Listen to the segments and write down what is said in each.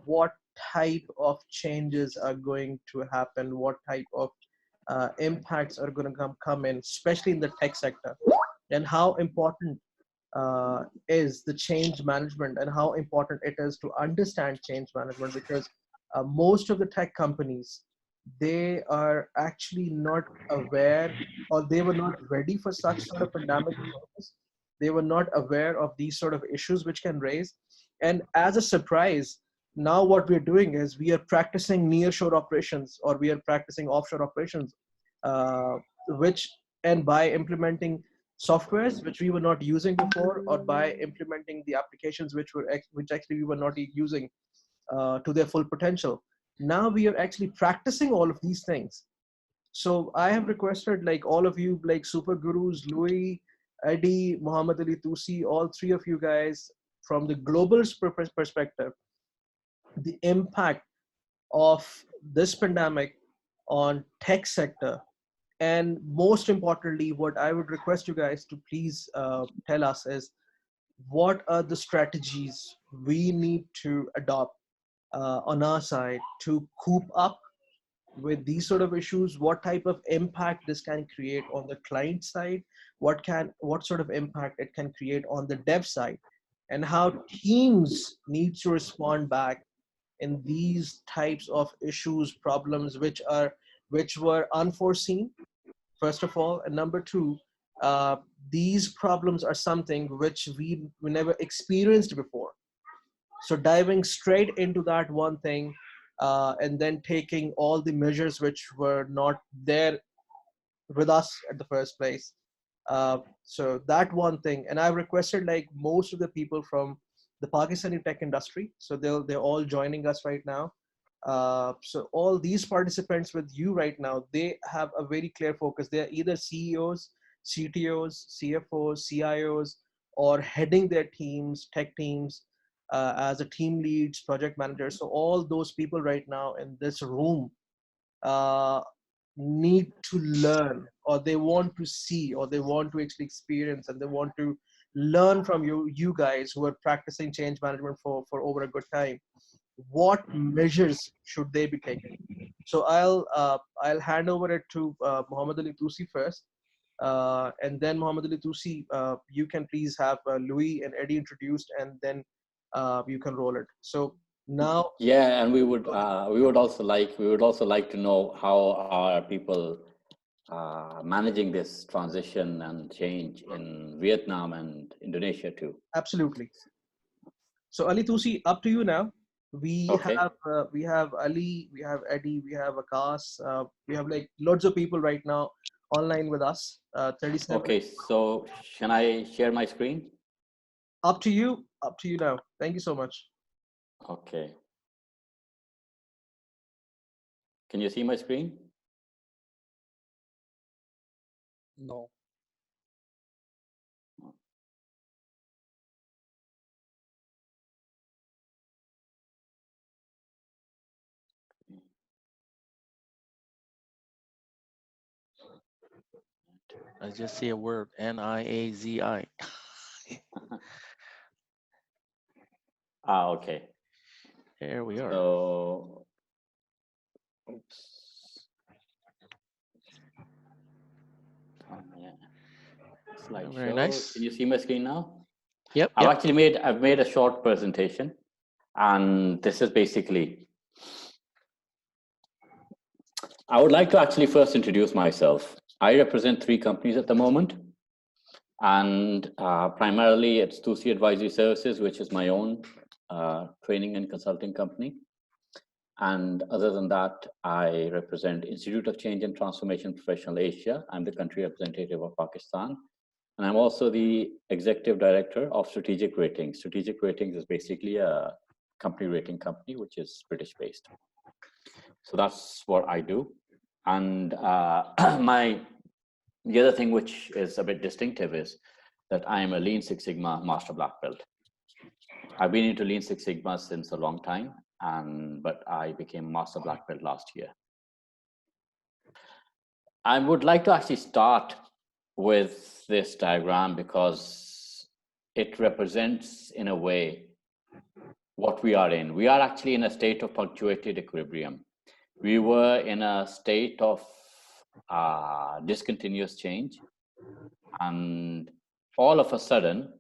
what type of changes are going to happen, what type of impacts are going to come in, especially in the tech sector, and how important is the change management and how important it is to understand change management, because most of the tech companies, they are actually not aware, or they were not ready for such sort of pandemic purpose. They were not aware of these sort of issues which can raise. And as a surprise, now what we're doing is we are practicing nearshore operations, or we are practicing offshore operations, uh, which, and by implementing softwares which we were not using before, or by implementing the applications which actually we were not using to their full potential. Now we are actually practicing all of these things. So I have requested like all of you, like super gurus, Louis, Eddie, Mohammad Ali Toosy, all three of you guys, from the global perspective, the impact of this pandemic on tech sector. And most importantly, what I would request you guys to please tell us is, what are the strategies we need to adopt on our side to cope up with these sort of issues? What type of impact this can create on the client side? What sort of impact it can create on the dev side? And how teams need to respond back in these types of issues, problems which were unforeseen, first of all, and number two, uh, these problems are something which we never experienced before. So diving straight into that one thing, and then taking all the measures which were not there with us at the first place. So that one thing, and I've requested like most of the people from the Pakistani tech industry, so they're all joining us right now. So all these participants with you right now, they have a very clear focus. They're either CEOs, CTOs, CFOs, CIOs, or heading their teams, tech teams, as a team leads, project managers. So all those people right now in this room uh, need to learn, or they want to see, or they want to actually experience, and they want to learn from you guys who are practicing change management for over a good time. What measures should they be taking? So I'll hand over it to Mohammad Ali Toosy first, and then Mohammad Ali Toosy, you can please have Louis and Eddie introduced, and then you can roll it. So now, Yeah, and we would also like to know how are people managing this transition and change in Vietnam and Indonesia too. absolutely. So Ali Toosy, up to you now. Okay. We have Ali, we have Eddie, we have Akas, we have like loads of people right now online with us. 37. Okay, so can I share my screen? Up to you. Up to you now. Thank you so much. Okay. Can you see my screen? No. I just see a word, NIAZI. Okay. Here we are. So, oops. Yeah. Very Slideshow. nice. Can you see my screen now? Yep. I've made a short presentation, and this is basically, I would like to actually first introduce myself. I represent 3 companies at the moment, and primarily it's Toosy Advisory Services, which is my own training and consulting company. And other than that, I represent Institute of Change and Transformation Professional Asia. I'm the country representative of Pakistan. And I'm also the executive director of Strategic Ratings. Strategic Ratings is basically a company rating company, which is British based. So that's what I do. And the other thing which is a bit distinctive is that I am a Lean Six Sigma Master Black Belt. I've been into Lean Six Sigma since a long time, but I became Master Black Belt last year. I would like to actually start with this diagram because it represents, in a way, what we are in. We are actually in a state of punctuated equilibrium. We were in a state of discontinuous change, and all of a sudden,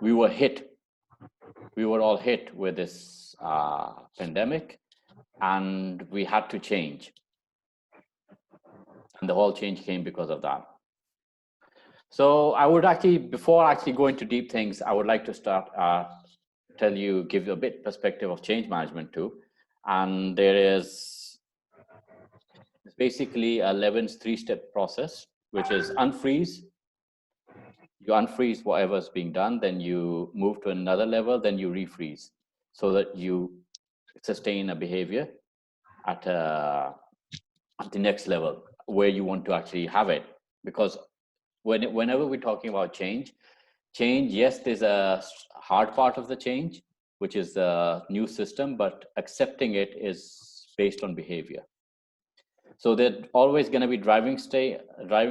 we were all hit with this pandemic, and we had to change. And the whole change came because of that. So I would actually, before actually going into deep things, I would like to start, give you a bit perspective of change management too. And there is basically a 11 3-step process, which is unfreeze. You unfreeze whatever's being done, then you move to another level, then you refreeze, so that you sustain a behavior at the next level where you want to actually have it. Because whenever we're talking about change, yes, there's a hard part of the change, which is the new system, but accepting it is based on behavior. So there are always going to be driving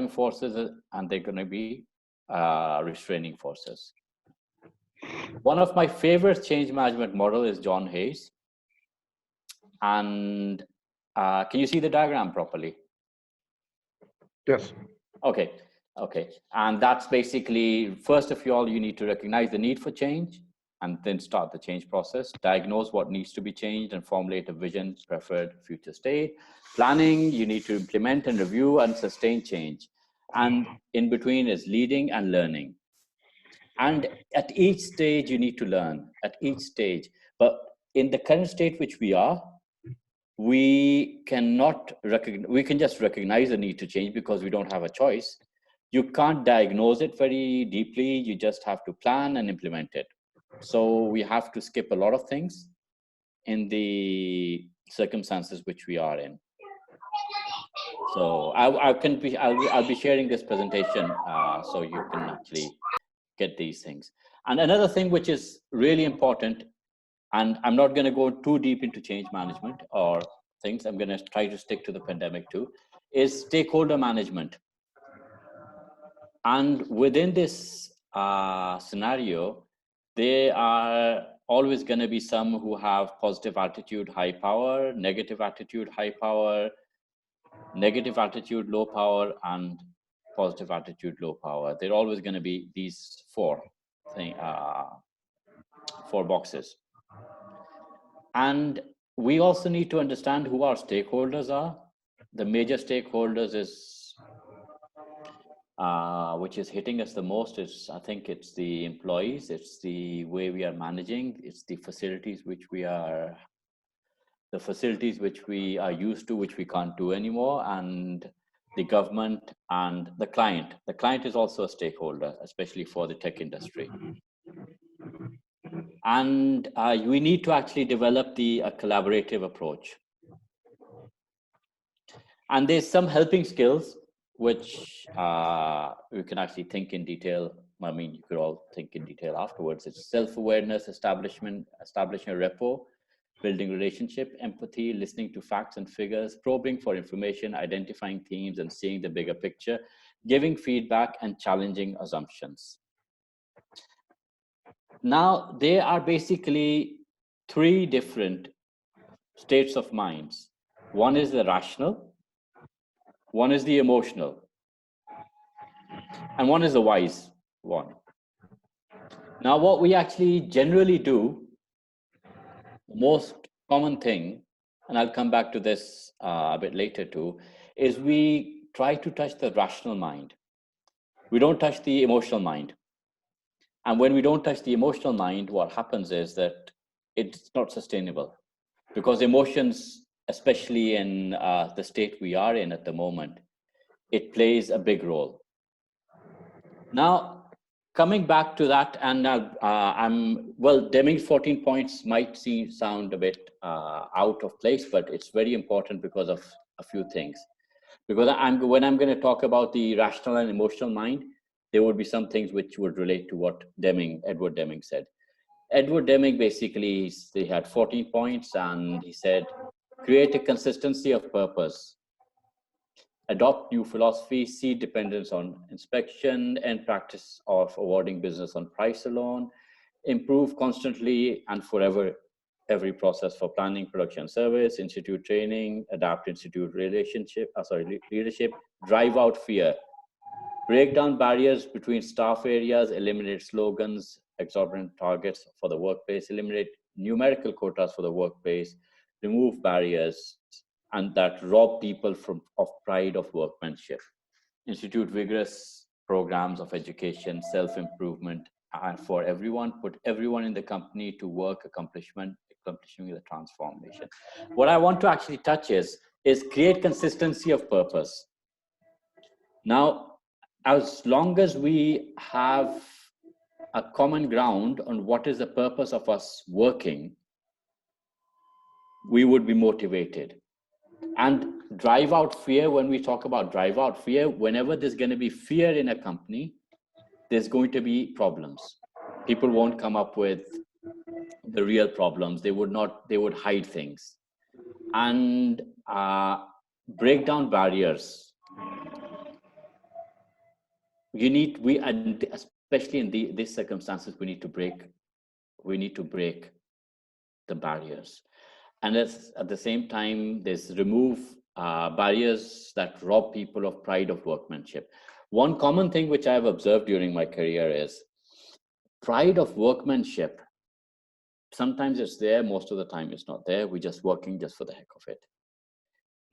forces, and they're going to be restraining forces. One of my favorite change management model is John Hayes. And can you see the diagram properly? Yes. Okay. And that's basically, first of all, you need to recognize the need for change and then start the change process, diagnose what needs to be changed and formulate a vision, preferred future state. Planning, you need to implement and review and sustain change. And in between is leading and learning. And at each stage, you need to learn, at each stage. But in the current state which we are, we can just recognize the need to change because we don't have a choice. You can't diagnose it very deeply. You just have to plan and implement it. So we have to skip a lot of things in the circumstances which we are in. So I'll be sharing this presentation so you can actually get these things. And another thing which is really important, and I'm not going to go too deep into change management or things, I'm going to try to stick to the pandemic too, is stakeholder management. And within this scenario, there are always going to be some who have positive attitude, high power, negative attitude, high power, negative attitude, low power, and positive attitude, low power. They're always going to be these four boxes. And we also need to understand who our stakeholders are. The major stakeholders is which is hitting us the most is, I think it's the employees, it's the way we are managing, it's the facilities which we are used to, which we can't do anymore, and the government and the client. The client is also a stakeholder, especially for the tech industry. And we need to actually develop a collaborative approach. And there's some helping skills which we can actually think in detail. I mean, you could all think in detail afterwards. It's self-awareness, establishing a rapport, building relationship, empathy, listening to facts and figures, probing for information, identifying themes and seeing the bigger picture, giving feedback and challenging assumptions. Now, there are basically 3 different states of minds. One is the rational, one is the emotional, and one is the wise one. Now, what we actually generally do, the most common thing, and I'll come back to this a bit later too, is we try to touch the rational mind. We don't touch the emotional mind. And when we don't touch the emotional mind, what happens is that it's not sustainable, because emotions, especially in the state we are in at the moment, it plays a big role. Now, coming back to that, and Deming's 14 points might sound a bit out of place, but it's very important because of a few things. Because when I'm going to talk about the rational and emotional mind, there would be some things which would relate to what Edward Deming said. Edward Deming basically, he had 14 points, and he said, create a consistency of purpose, adopt new philosophy, see dependence on inspection, and practice of awarding business on price alone, improve constantly and forever every process for planning, production, service, institute training, adapt institute leadership, drive out fear, break down barriers between staff areas, eliminate slogans, exorbitant targets for the workplace, eliminate numerical quotas for the workplace, remove barriers and that rob people of pride of workmanship. Institute vigorous programs of education, self-improvement for everyone, put everyone in the company to work accomplishing the transformation. What I want to actually touch is create consistency of purpose. Now, as long as we have a common ground on what is the purpose of us working, we would be motivated. And drive out fear, when we talk about drive out fear, whenever there's going to be fear in a company, there's going to be problems. People won't come up with the real problems. They would hide things. And break down barriers. Especially in these circumstances, we need to break the barriers. And at the same time, there's remove barriers that rob people of pride of workmanship. One common thing which I've observed during my career is pride of workmanship. Sometimes it's there, most of the time it's not there. We're just working just for the heck of it.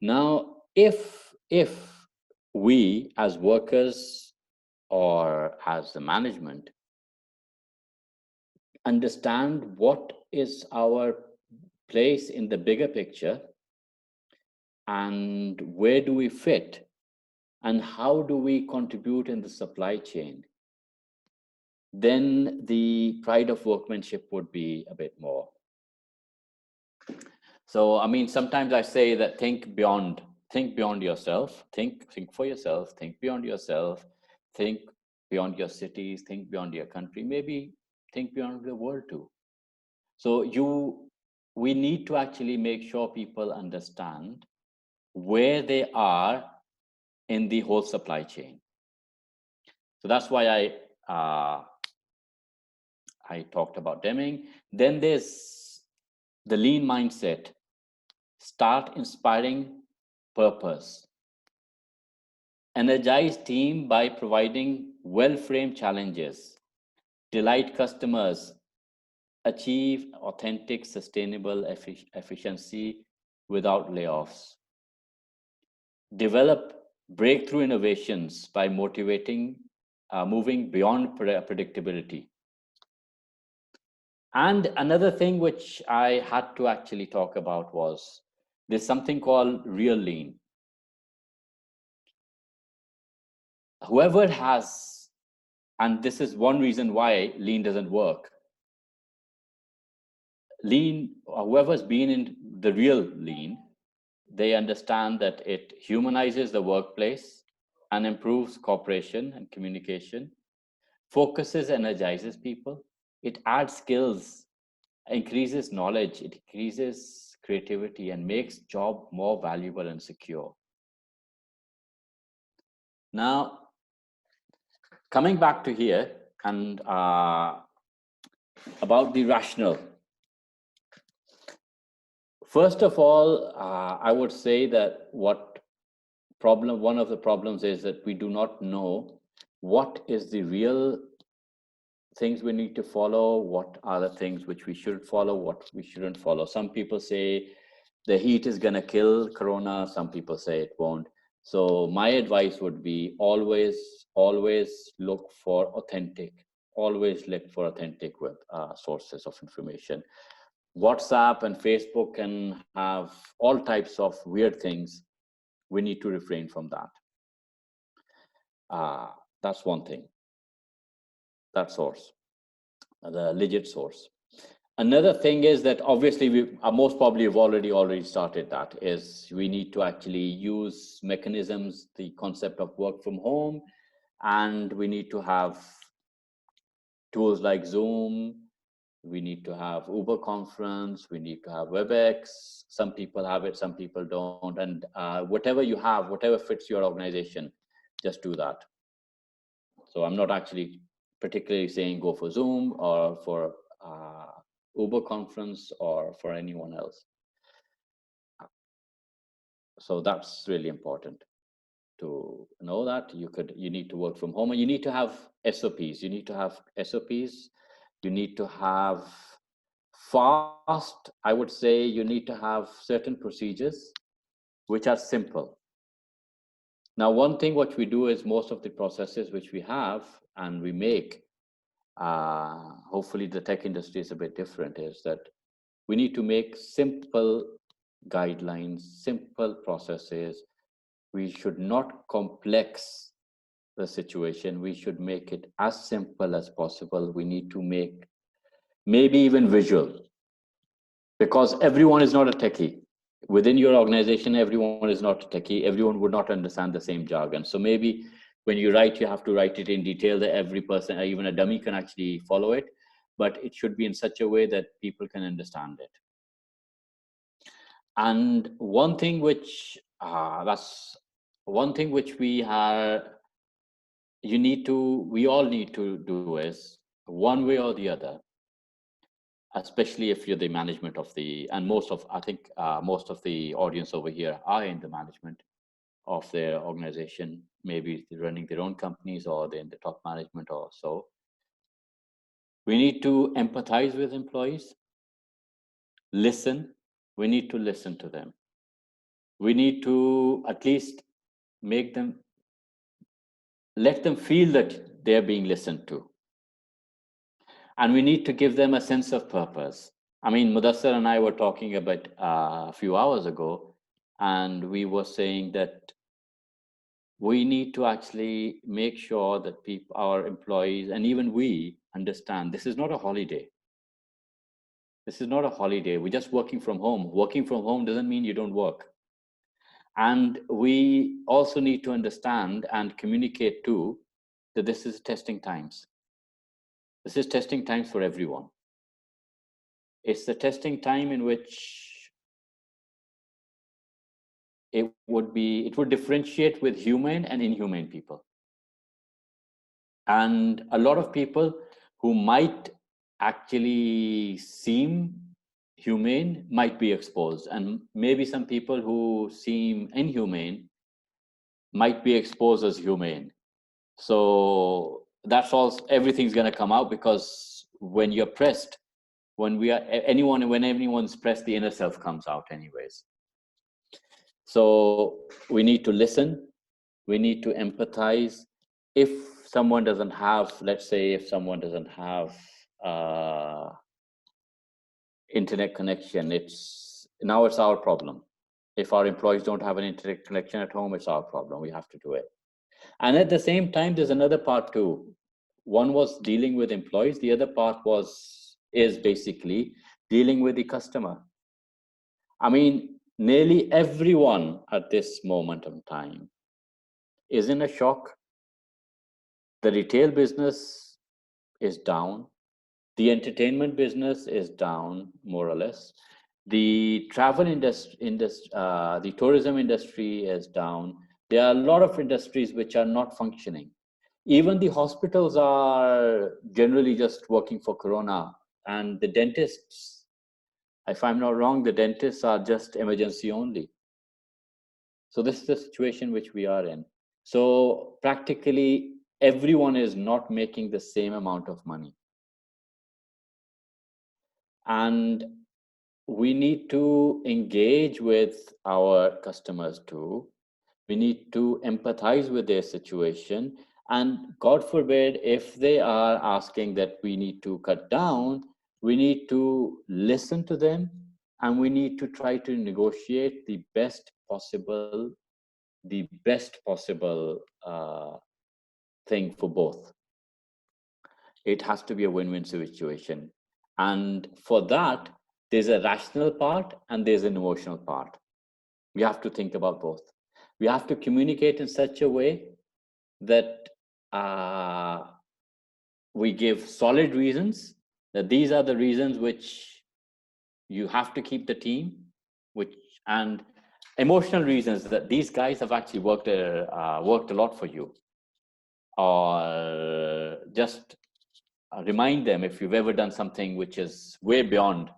Now, if we as workers or as the management understand what is our place in the bigger picture and where do we fit and how do we contribute in the supply chain, then the pride of workmanship would be a bit more. So, I mean, sometimes I say that think beyond yourself, think for yourself, think beyond yourself, think beyond your cities, think beyond your country, maybe think beyond the world too. So we need to actually make sure people understand where they are in the whole supply chain. So that's why I talked about Deming. Then there's the lean mindset. Start inspiring purpose. Energize team by providing well-framed challenges. Delight customers. Achieve authentic, sustainable efficiency without layoffs. Develop breakthrough innovations by motivating, moving beyond predictability. And another thing which I had to actually talk about was there's something called real lean. Whoever has, and this is one reason why lean doesn't work. Lean, whoever's been in the real lean, they understand that it humanizes the workplace and improves cooperation and communication, focuses, energizes people. It adds skills, increases knowledge, it increases creativity and makes job more valuable and secure. Now, coming back to here and about the rationale. First of all, I would say that one of the problems is that we do not know what is the real things we need to follow, what are the things which we should follow, what we shouldn't follow. Some people say the heat is going to kill corona, some people say it won't. So my advice would be always look for authentic sources of information. WhatsApp and Facebook can have all types of weird things. We need to refrain from that. That's one thing. That source, the legit source. Another thing is that obviously we most probably have already started that, is we need to actually use mechanisms, the concept of work from home, and we need to have tools like Zoom. We need to have Uber Conference, we need to have WebEx. Some people have it, some people don't. And whatever you have, whatever fits your organization, just do that. So I'm not actually particularly saying go for Zoom or for Uber conference or for anyone else. So that's really important to know that you need to work from home, and you need to have SOPs. You need to have SOPs. You need to have fast. I would say you need to have certain procedures which are simple. Now, one thing what we do is most of the processes which we have and we make, hopefully the tech industry is a bit different, is that we need to make simple guidelines, simple processes. We should not complex the situation. We should make it as simple as possible. We need to make maybe even visual, because everyone is not a techie. Within your organization, everyone is not a techie. Everyone would not understand the same jargon. So maybe when you write, you have to write it in detail that every person, even a dummy, can actually follow it. But it should be in such a way that people can understand it. And one thing which we all need to do is, one way or the other, especially if you're the management of the, and most of the audience over here are in the management of their organization, maybe they're running their own companies or they're in the top management or so. We need to empathize with employees, listen. We need to listen to them. We need to at least let them feel that they're being listened to. And we need to give them a sense of purpose. I mean, Mudassar and I were talking about a few hours ago, and we were saying that we need to actually make sure that our employees, and even we, understand this is not a holiday. This is not a holiday. We're just working from home. Working from home doesn't mean you don't work. And we also need to understand and communicate too that this is testing times. This is testing times for everyone. It's the testing time in which it would differentiate with humane and inhumane people. And a lot of people who might actually seem humane might be exposed, and maybe some people who seem inhumane might be exposed as humane. So that's all, everything's going to come out, because when you're pressed, when anyone's pressed, the inner self comes out anyways. So we need to listen, we need to empathize. If someone doesn't have, let's say, internet connection, it's our problem. If our employees don't have an internet connection at home, it's our problem. We have to do it. And at the same time, there's another part too. One was dealing with employees. The other part is basically dealing with the customer. I mean, nearly everyone at this moment of time is in a shock. The retail business is down. The entertainment business is down, more or less. The travel industry, the tourism industry is down. There are a lot of industries which are not functioning. Even the hospitals are generally just working for Corona. And the dentists, if I'm not wrong, the dentists are just emergency only. So this is the situation which we are in. So practically everyone is not making the same amount of money. And we need to engage with our customers too. We need to empathize with their situation. And God forbid, if they are asking that we need to cut down, we need to listen to them, and we need to try to negotiate the best possible thing for both. It has to be a win-win situation. And for that, there's a rational part and there's an emotional part. We have to think about both. We have to communicate in such a way that we give solid reasons, that these are the reasons which you have to keep the team, and emotional reasons that these guys have actually worked a lot for you, or just remind them if you've ever done something which is way beyond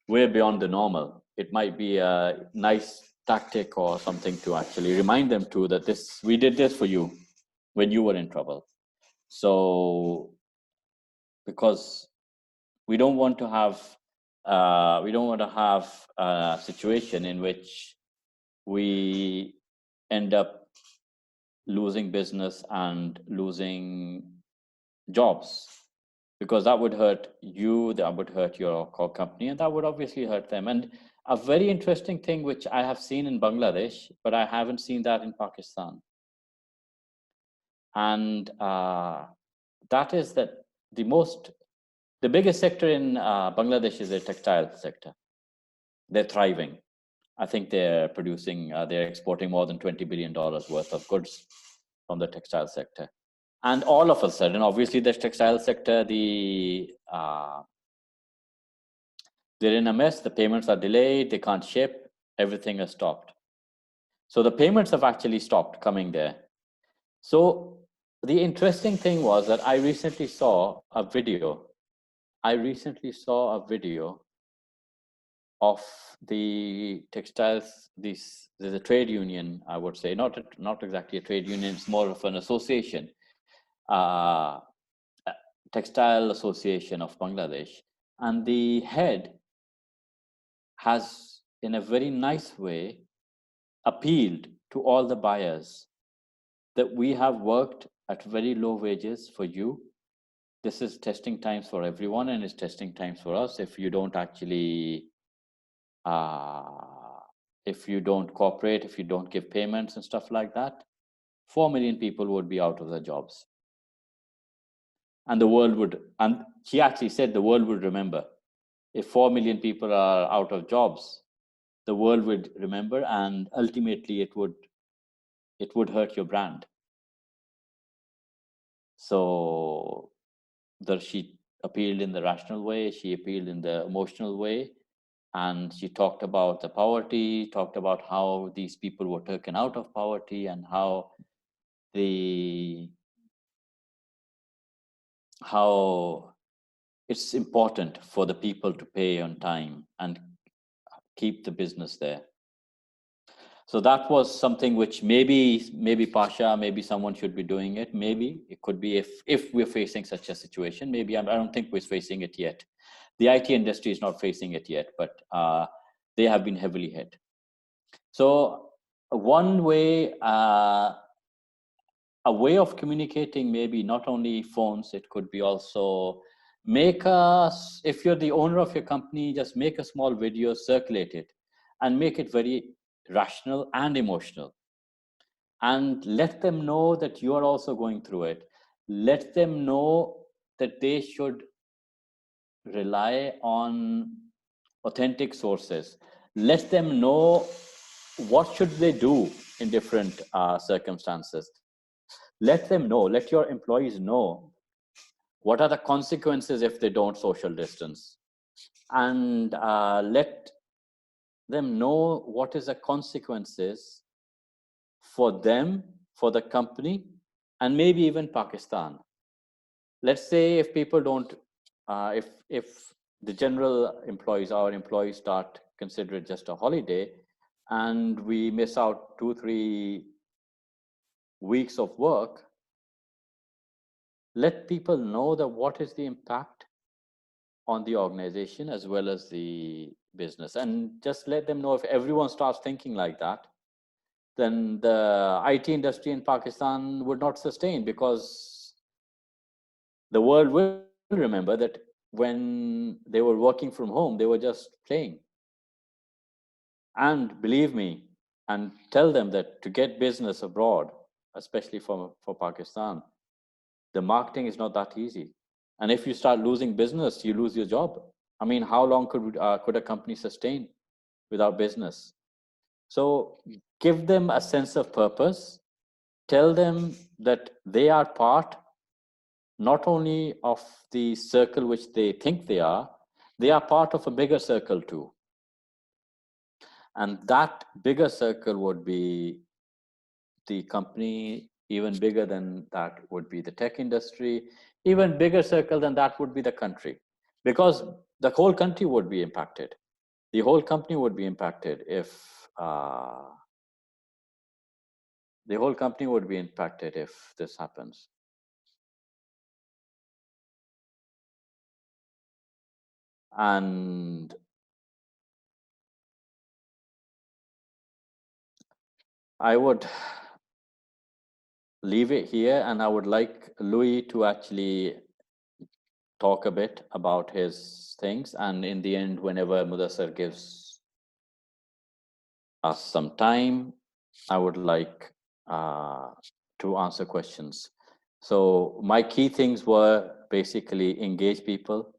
the normal. It might be a nice tactic or something to actually remind them to that we did this for you when you were in trouble. So because we don't want to have a situation in which we end up losing business and losing jobs, because that would hurt you, that would hurt your core company, and that would obviously hurt them. And a very interesting thing which I have seen in Bangladesh, but I haven't seen that in Pakistan, and that is that the biggest sector in Bangladesh is the textile sector. They're thriving. I think they're exporting more than $20 billion worth of goods from the textile sector. And all of a sudden, obviously, the textile sector, they're in a mess. The payments are delayed. They can't ship. Everything has stopped. So the payments have actually stopped coming there. So the interesting thing was that I recently saw a video. Of the textiles. There's a trade union, I would say, not exactly a trade union. It's more of an association. Textile Association of Bangladesh, and the head has, in a very nice way, appealed to all the buyers that we have worked at very low wages for you. This is testing times for everyone, and it's testing times for us. If you don't actually, if you don't cooperate, if you don't give payments and stuff like that, 4 million people would be out of their jobs. And the world would, and he actually said the world would remember. If 4 million people are out of jobs, the world would remember, and ultimately it would hurt your brand. So she appealed in the rational way, she appealed in the emotional way, and she talked about the poverty, talked about how these people were taken out of poverty, and how it's important for the people to pay on time and keep the business there. So that was something which maybe Pasha, maybe someone should be doing it. Maybe it could be if we're facing such a situation. Maybe I don't think we're facing it yet. The IT industry is not facing it yet, but they have been heavily hit. So one way, a way of communicating, maybe not only phones, it could be also if you're the owner of your company, just make a small video, circulate it, and make it very rational and emotional. And let them know that you are also going through it. Let them know that they should rely on authentic sources. Let them know what should they do in different circumstances. Let them know, let your employees know what are the consequences if they don't social distance. And let them know what is the consequences for them, for the company, and maybe even Pakistan. Let's say if people don't, if the general employees, our employees, start consider it just a holiday, and we miss out 2-3 weeks of work, let people know that what is the impact on the organization as well as the business. And just let them know, if everyone starts thinking like that, then the IT industry in Pakistan would not sustain, because the world will remember that when they were working from home, they were just playing. And believe me, and tell them that to get business abroad, especially for Pakistan, the marketing is not that easy. And if you start losing business, you lose your job. I mean, how long could a company sustain without business? So give them a sense of purpose. Tell them that they are part not only of the circle which they think they are part of a bigger circle too. And that bigger circle would be the company. Even bigger than that would be the tech industry. Even bigger circle than that would be the country, because the whole country would be impacted. The whole company would be impacted if this happens. And I would leave it here, and I would like Louis to actually talk a bit about his things. And in the end, whenever Mudassar gives us some time, I would like to answer questions. So my key things were basically engage people,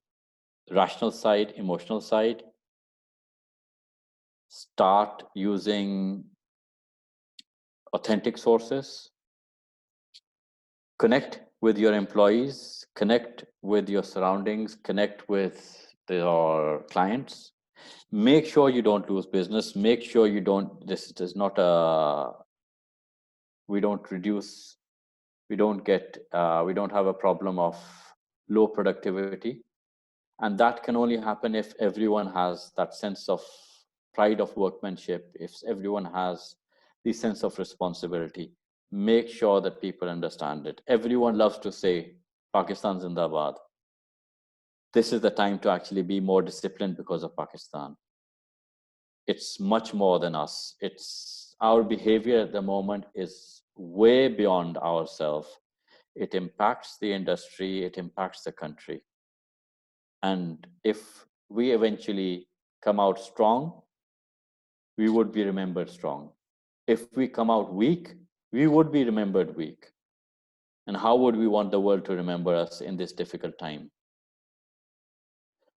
rational side, emotional side, start using authentic sources, connect with your employees, connect with your surroundings, connect with your clients. Make sure you don't lose business. Make sure you don't, this is not a, we don't have a problem of low productivity. And that can only happen if everyone has that sense of pride of workmanship, if everyone has the sense of responsibility. Make sure that people understand it. Everyone loves to say, Pakistan Zindabad. This is the time to actually be more disciplined because of Pakistan. It's much more than us. It's our behavior at the moment is way beyond ourselves. It impacts the industry, it impacts the country. And if we eventually come out strong, we would be remembered strong. If we come out weak, we would be remembered weak. And how would we want the world to remember us in this difficult time?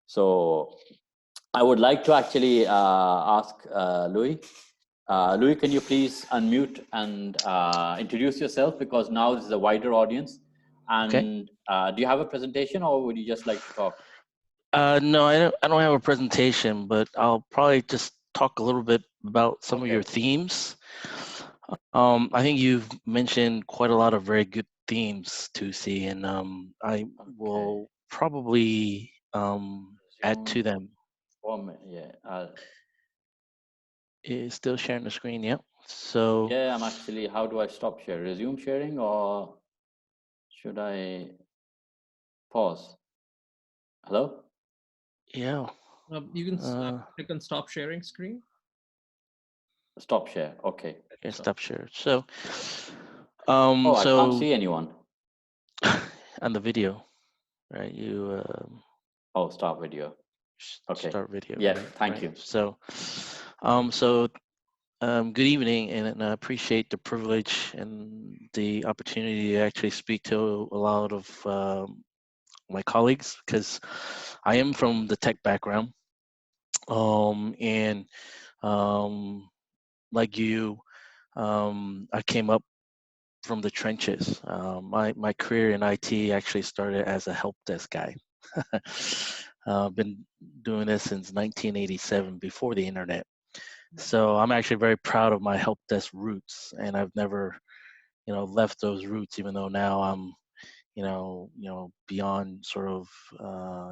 So I would like to actually ask Louis. Louis, can you please unmute and introduce yourself, because now this is a wider audience. And do you have a presentation, or would you just like to talk? No, I don't have a presentation, but I'll probably just talk a little bit about some of your themes. I think you've mentioned quite a lot of very good themes, Toosy, and I will probably add to them. It's still sharing the screen, yeah. So yeah, I'm actually, how do I stop share? Resume sharing, or should I pause? Hello? Yeah. You can click on stop sharing screen. Stop share, okay. Yeah, stop share. So I can't see anyone. on the video, right? You start video. Okay. Start video. Yeah, right? thank you. So good evening, and I appreciate the privilege and the opportunity to actually speak to a lot of my colleagues, because I am from the tech background, and like you, I came up from the trenches. My career in IT actually started as a help desk guy. I've been doing this since 1987, before the internet. So I'm actually very proud of my help desk roots, and I've never, left those roots, even though now I'm, beyond sort of,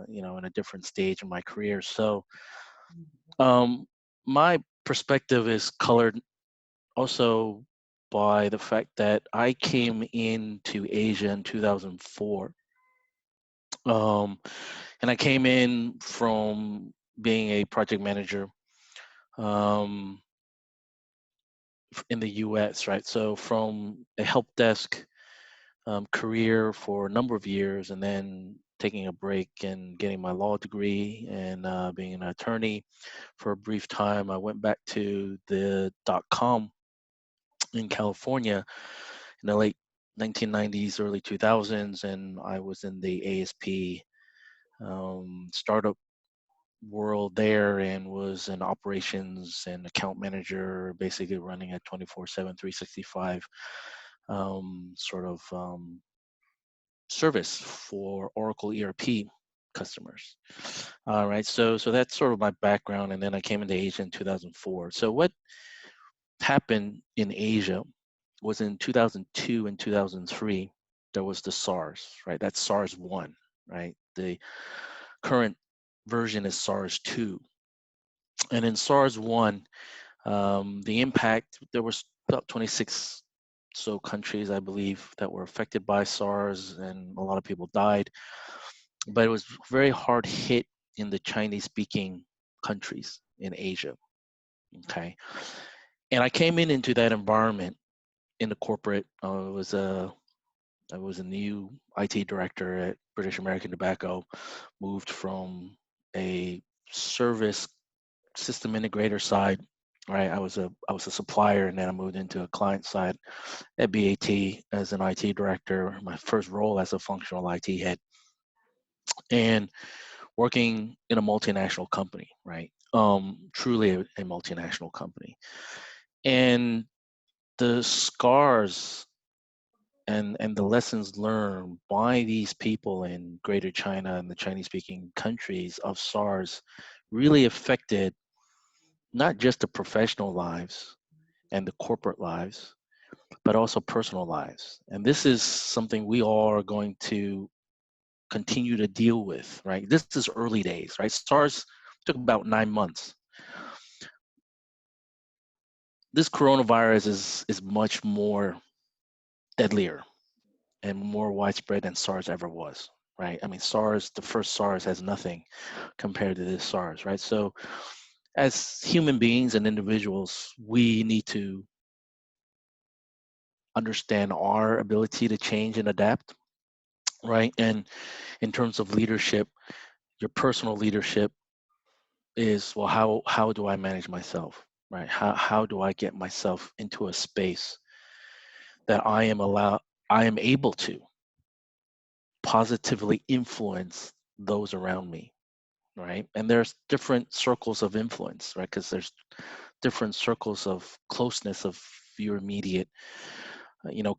in a different stage in my career. So my perspective is colored also by the fact that I came into Asia in 2004. And I came in from being a project manager in the US, right? So from a help desk career for a number of years, and then taking a break and getting my law degree, and being an attorney for a brief time, I went back to the .com in California in the late 1990s, early 2000s, and I was in the ASP startup world there, and was an operations and account manager, basically running a 24/7, 365 sort of service for Oracle ERP customers. All right, so that's sort of my background, and then I came into Asia in 2004. So what happened in Asia was in 2002 and 2003, there was the SARS, right? That's SARS 1, right? The current version is SARS 2. And in SARS 1, the impact, there was about 26 so countries, I believe, that were affected by SARS, and a lot of people died. But it was very hard hit in the Chinese-speaking countries in Asia, okay? And I came into that environment in the corporate. I was a new IT director at British American Tobacco, moved from a service system integrator side, right? I was a supplier, and then I moved into a client side at BAT as an IT director, my first role as a functional IT head, and working in a multinational company, right? Truly a multinational company. And the scars and the lessons learned by these people in Greater China and the Chinese-speaking countries of SARS really affected not just the professional lives and the corporate lives, but also personal lives. And this is something we all are going to continue to deal with, right? This is early days, right? SARS took about 9 months. This coronavirus is much more deadlier and more widespread than SARS ever was, right? I mean, SARS, the first SARS has nothing compared to this SARS, right? So as human beings and individuals, we need to understand our ability to change and adapt, right? And in terms of leadership, your personal leadership is, well, how do I manage myself, right? How do I get myself into a space that I am able to positively influence those around me, right? And there's different circles of influence, right? Because there's different circles of closeness of your immediate,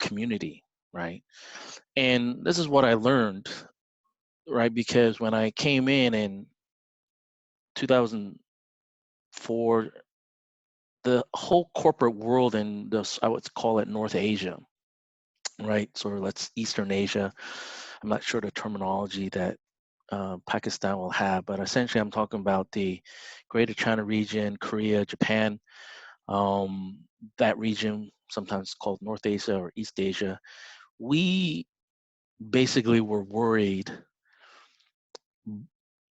community, right? And this is what I learned, right? Because when I came in 2004, the whole corporate world in this, I would call it North Asia, right? So let's Eastern Asia. I'm not sure the terminology that Pakistan will have, but essentially I'm talking about the Greater China region, Korea, Japan, that region, sometimes called North Asia or East Asia. We basically were worried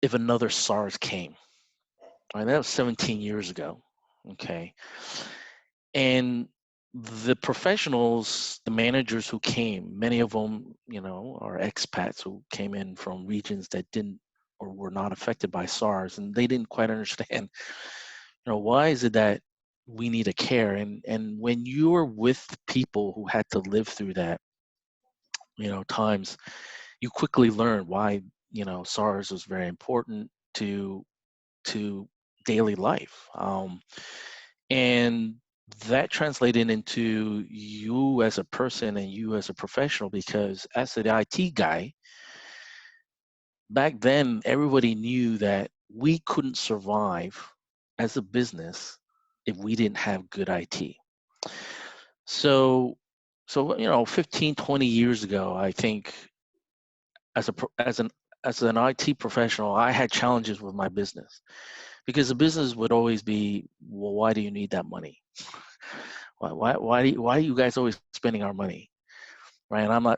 if another SARS came. Right, that was 17 years ago. Okay, and the professionals, the managers who came, many of them, are expats who came in from regions that didn't or were not affected by SARS, and they didn't quite understand, why is it that we need a care? And when you're with people who had to live through that, times, you quickly learn why, SARS was very important to daily life. And that translated into you as a person and you as a professional, because as an IT guy, back then, everybody knew that we couldn't survive as a business if we didn't have good IT. So 15, 20 years ago, I think as an IT professional, I had challenges with my business, because the business would always be, well, why do you need that money? Why are you guys always spending our money, right? And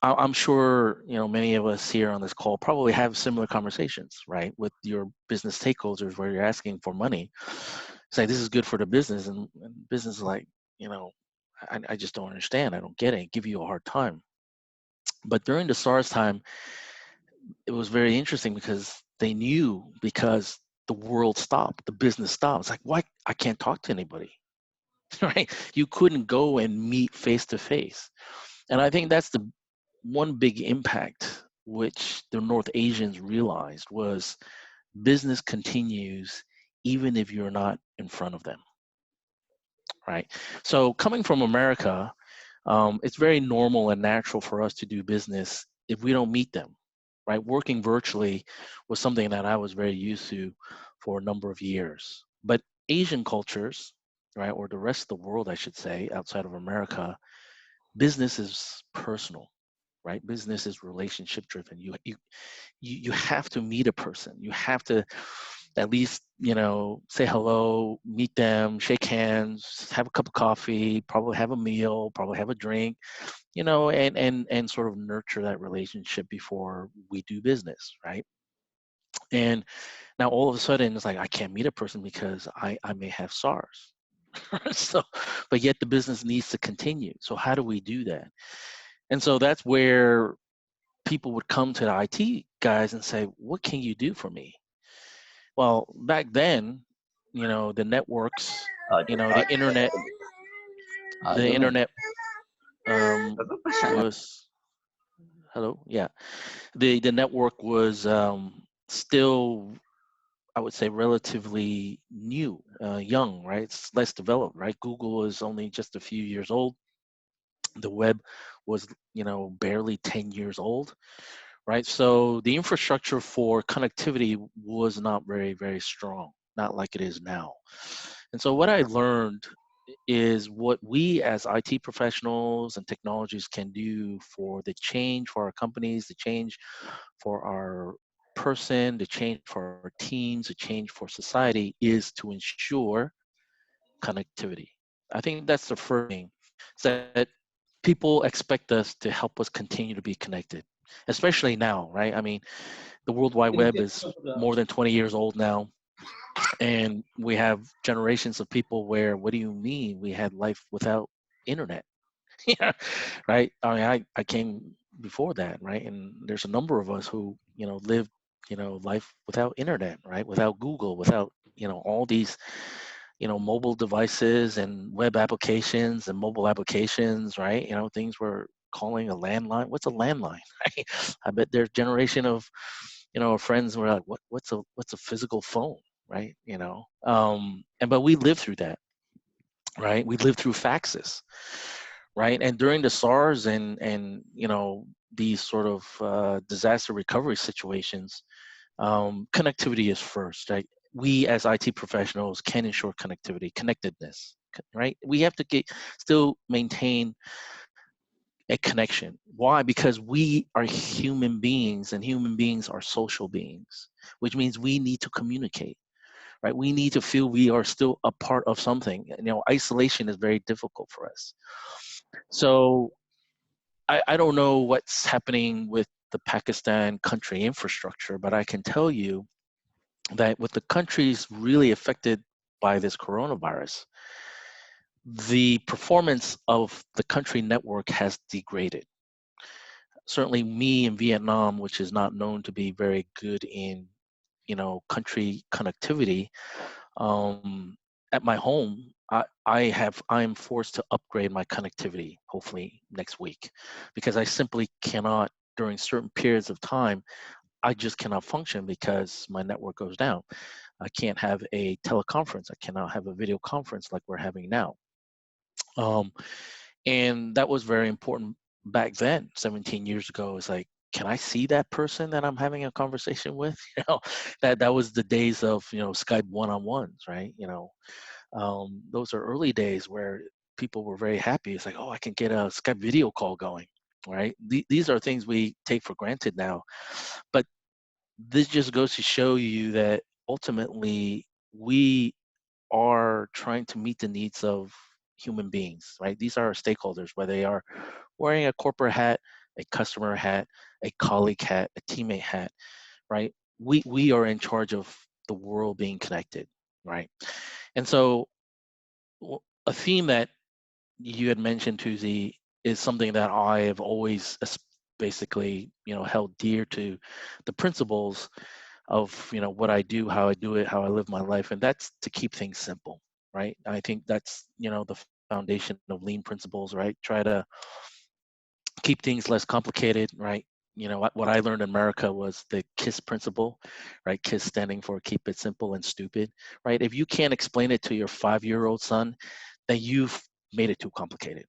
I'm sure many of us here on this call probably have similar conversations, right, with your business stakeholders, where you're asking for money. Say this is good for the business, and business is like, I just don't understand. I don't get it. Give you a hard time. But during the SARS time, it was very interesting because they knew, because the world stopped, the business stopped. It's like, why? I can't talk to anybody, right? You couldn't go and meet face to face. And I think that's the one big impact which the North Asians realized was business continues even if you're not in front of them, right? So coming from America, it's very normal and natural for us to do business if we don't meet them, right? Working virtually was something that I was very used to for a number of years. But Asian cultures, right, or the rest of the world, I should say, outside of America, business is personal, right? Business is relationship driven. You have to meet a person. You have to at least, say hello, meet them, shake hands, have a cup of coffee, probably have a meal, probably have a drink, and sort of nurture that relationship before we do business, right? And now all of a sudden it's like I can't meet a person because I may have SARS. So, but yet the business needs to continue. So how do we do that? And so that's where people would come to the IT guys and say, what can you do for me? Well, back then, the networks, the internet, the internet was, hello, yeah, the network was still, I would say, relatively new, young, right? It's less developed, right? Google is only just a few years old. The web was, barely 10 years old, right? So the infrastructure for connectivity was not very, very strong, not like it is now. And so what I learned is what we as IT professionals and technologies can do for the change for our companies, the change for our person, the change for our teams, the change for society is to ensure connectivity. I think that's the first thing. So that people expect us to help us continue to be connected, especially now, right? I mean, the World Wide Web is more than 20 years old now, and we have generations of people where, what do you mean we had life without internet? Yeah, right. I mean, I came before that, right? And there's a number of us who, lived, life without internet, right? Without Google, without, all these, mobile devices and web applications and mobile applications, right? Things we're calling a landline. What's a landline? Right? I bet there's generation of, friends who are like, what's a physical phone, right? But we lived through that, right? We lived through faxes, right? And during the SARS and these sort of disaster recovery situations, connectivity is first, right? We as IT professionals can ensure connectivity, connectedness, right? We have to still maintain a connection. Why? Because we are human beings, and human beings are social beings, which means we need to communicate, right? We need to feel we are still a part of something. Isolation is very difficult for us. So I don't know what's happening with the Pakistan country infrastructure, but I can tell you that with the countries really affected by this coronavirus, the performance of the country network has degraded. Certainly me in Vietnam, which is not known to be very good in, country connectivity, at my home, I'm forced to upgrade my connectivity, hopefully next week, because I simply cannot, during certain periods of time, I just cannot function because my network goes down. I can't have a teleconference. I cannot have a video conference like we're having now. And that was very important back then, 17 years ago. It's like, can I see that person that I'm having a conversation with? That was the days of, Skype one-on-ones, right? Those are early days where people were very happy. It's like, oh, I can get a Skype video call going, right? These are things we take for granted now. But this just goes to show you that ultimately we are trying to meet the needs of human beings, right? These are our stakeholders, whether they are wearing a corporate hat, a customer hat, a colleague hat, a teammate hat, right? We are in charge of the world being connected, right? And so a theme that you had mentioned, Toosy, is something that I have always basically, held dear to the principles of, what I do, how I do it, how I live my life, and that's to keep things simple, right? I think that's, the foundation of lean principles, right? Try to keep things less complicated, right? What I learned in America was the KISS principle, right? KISS standing for keep it simple and stupid, right? If you can't explain it to your 5-year-old son, then you've made it too complicated,